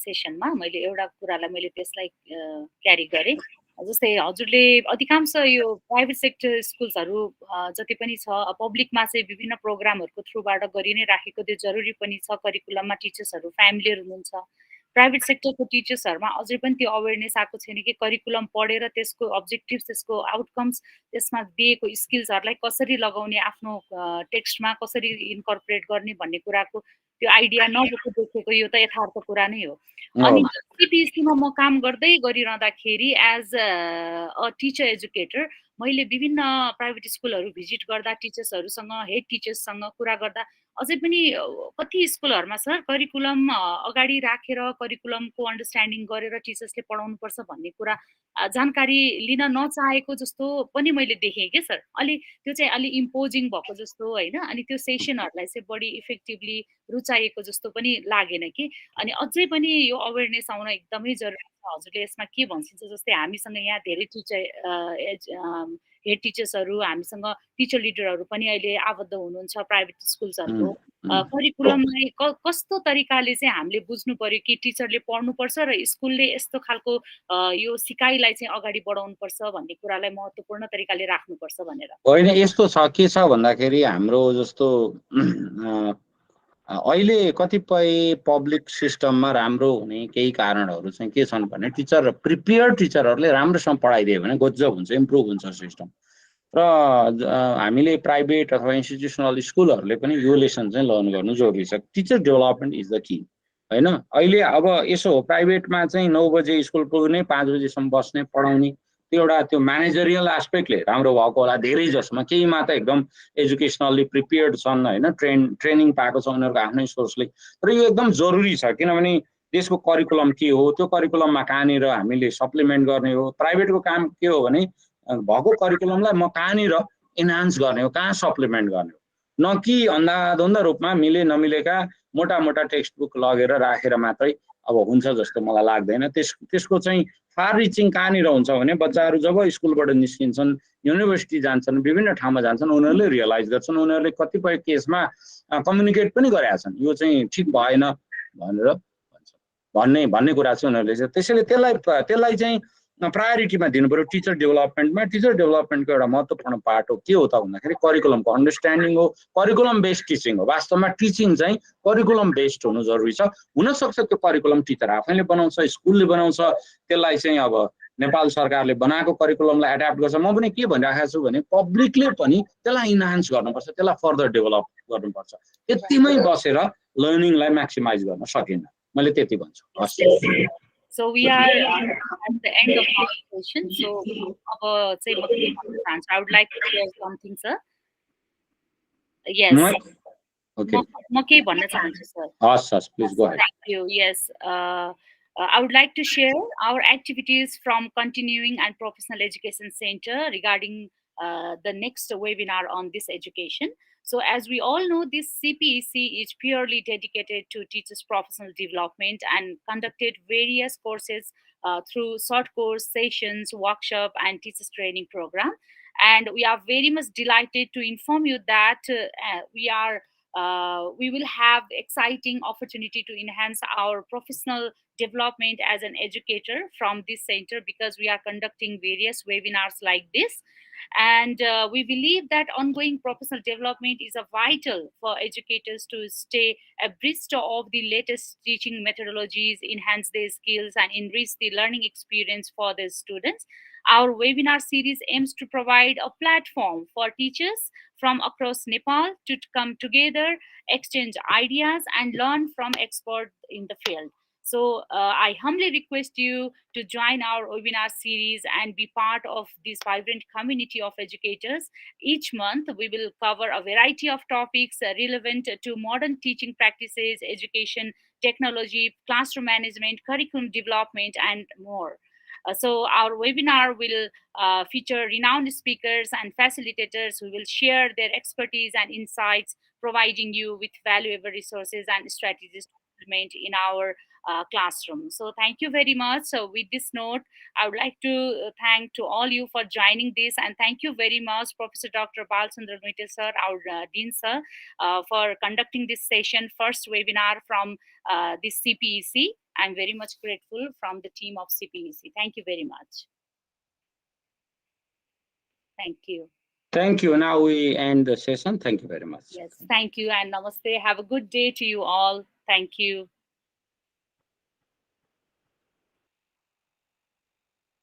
सेसनमा मैले एउटा कुरालाई मैले त्यसलाई क्यारी गरेँ। जस्तै हजुरले अधिकांश यो प्राइभेट सेक्टर स्कुल्सहरू जति पनि छ, पब्लिकमा चाहिँ विभिन्न प्रोग्रामहरूको थ्रुबाट गरि नै राखेको, त्यो जरुरी पनि छ। करिकुलममा टिचर्सहरू फ्यामिलियर हुनुहुन्छ। प्राइभेट सेक्टरको टिचर्सहरूमा अझै पनि त्यो अवेरनेस आएको छैन कि करिकुलम पढेर त्यसको अब्जेक्टिभ्स, त्यसको आउटकम्स, त्यसमा दिएको स्किल्सहरूलाई कसरी लगाउने, आफ्नो टेक्स्टमा कसरी इन्कर्पोरेट गर्ने भन्ने कुराको त्यो आइडिया नभएको देखेको, यो त यथार्थ कुरा नै हो। अनि सिटिसीमा म काम गर्दै गरिरहँदाखेरि एज अ टिचर एजुकेटर मैले विभिन्न प्राइभेट स्कुलहरू भिजिट गर्दा टिचर्सहरूसँग, हेड टिचर्ससँग कुरा गर्दा अझै पनि कति स्कुलहरूमा सर करिकुलम अगाडि राखेर करिकुलमको अन्डरस्ट्यान्डिङ गरेर टिचर्सले पढाउनुपर्छ भन्ने कुरा जानकारी लिन नचाहेको जस्तो पनि मैले देखेँ के सर। त्यो चाहिँ अलि इम्पोजिङ भएको जस्तो होइन। अनि त्यो सेसनहरूलाई चाहिँ बढी इफेक्टिभली रुचाइएको जस्तो पनि लागेन कि। अनि अझै पनि यो अवेरनेस आउन एकदमै जरुरी छ। हजुरले यसमा के भन्छिन्छ? जस्तै हामीसँग यहाँ धेरै हेड टिचर्सहरू, हामीसँग टिचर लिडरहरू पनि अहिले आबद्ध हुनुहुन्छ प्राइभेट स्कुल्सहरूको। करिकुलमलाई कस्तो तरिकाले चाहिँ हामीले बुझ्नु पर्यो कि टिचरले पढ्नुपर्छ र स्कुलले यस्तो खालको यो सिकाइलाई चाहिँ अगाडि बढाउनुपर्छ भन्ने कुरालाई महत्त्वपूर्ण तरिकाले राख्नुपर्छ भनेर?
होइन, यस्तो छ, के छ भन्दाखेरि हाम्रो जस्तो अहिले कतिपय पब्लिक सिस्टममा राम्रो हुने केही कारणहरू चाहिँ के छन् भने प्रिपेयर्ड टिचरहरूले राम्रोसँग पढाइदियो भने गजब हुन्छ, इम्प्रुभ हुन्छ सिस्टम। र हामीले प्राइभेट अथवा इन्स्टिट्युसनल स्कुलहरूले पनि यो लेसन चाहिँ लर्न गर्नु जरुरी छ। Teacher development is the key होइन। अहिले अब यसो हो, प्राइभेटमा चाहिँ 9 बजे स्कुल पुग्ने, 5 बजेसम्म बस्ने, पढाउने, त्यो एउटा त्यो म्यानेजरियल एस्पेक्टले राम्रो भएको होला धेरै जसमा। केहीमा त एकदम एजुकेसनल्ली प्रिपेयर्ड छन् होइन, ट्रेनिङ पाएको छ उनीहरूको आफ्नै सोर्सले। तर यो एकदम जरुरी छ, किनभने देशको करिकुलम के हो, त्यो करिकुलममा कहाँनिर हामीले सप्लिमेन्ट गर्ने हो। प्राइभेटको काम के हो भने भएको करिकुलमलाई म कहाँनिर इन्हान्स गर्ने हो, कहाँ सप्लिमेन्ट गर्ने हो, न कि अन्धाधुन्ध रूपमा मिले नमिलेका मोटा मोटा टेक्स्ट बुक लगेर राखेर मात्रै अब हुन्छ जस्तो मलाई लाग्दैन। त्यसको चाहिँ फार रिचिङ कहाँनिर हुन्छ भने बच्चाहरू जब स्कुलबाट निस्किन्छन्, युनिभर्सिटी जान्छन्, विभिन्न ठाउँमा जान्छन्, उनीहरूले रियलाइज गर्छन्, उनीहरूले कतिपय केसमा कम्युनिकेट पनि गरेका छन्, यो चाहिँ ठिक भएन भनेर भन्ने कुरा चाहिँ उनीहरूले चाहिँ। त्यसैले त्यसलाई चाहिँ प्रायोरिटीमा दिनु पर्यो टिचर डेभलपमेन्टमा। टिचर डेभलपमेन्टको एउटा महत्त्वपूर्ण पार्ट हो के हो त भन्दाखेरि करिकुलमको अन्डरस्ट्यान्डिङ हो, करिकुलम बेस्ड टिचिङ हो। वास्तवमा टिचिङ चाहिँ करिकुलम बेस्ड हुनु जरुरी छ। हुनसक्छ त्यो करिकुलम टिचर आफैले बनाउँछ, स्कुलले बनाउँछ, त्यसलाई चाहिँ अब नेपाल सरकारले बनाएको करिकुलमलाई एडाप्ट गर्छ। म पनि के भनिरहेको छु भने पब्लिकले पनि त्यसलाई इन्हान्स गर्नुपर्छ, त्यसलाई फर्दर डेभलप गर्नुपर्छ। त्यतिमै बसेर लर्निङलाई म्याक्सिमाइज गर्न सकिन्न। मैले त्यति भन्छु। हस्।
So we are at the end of our session. So say I would like to share something, sir. Yes.
Okay.
Sir.
Please go ahead.
Thank you. Yes. I would like to share our activities from Continuing and Professional Education Center regarding the next webinar on this education. So as we all know, this CPEC is purely dedicated to teachers' professional development and conducted various courses through short course sessions, workshop, and teachers training program. And we are very much delighted to inform you that we will have exciting opportunity to enhance our professional development as an educator from this center, because we are conducting various webinars like this. And we believe that ongoing professional development is a vital for educators to stay abreast of the latest teaching methodologies, enhance their skills, and enrich the learning experience for their students. Our webinar series aims to provide a platform for teachers from across Nepal to come together, exchange ideas, and learn from experts in the field. So I humbly request you to join our webinar series and be part of this vibrant community of educators. Each month, we will cover a variety of topics relevant to modern teaching practices, education, technology, classroom management, curriculum development, and more. So our webinar will feature renowned speakers and facilitators who will share their expertise and insights, providing you with valuable resources and strategies to implement in our classroom. So thank you very much. So with this note, I would like to thank to all you for joining this, and thank you very much, Professor Dr. Bal Chandra Luitel sir, our Dean sir, for conducting this session, first webinar from this CPEC. I'm very much grateful from the team of CPEC. Thank you very much. Thank you.
Thank you. Now we end the session. Thank you very much.
Yes, thank you and namaste. Have a good day to you all. Thank you.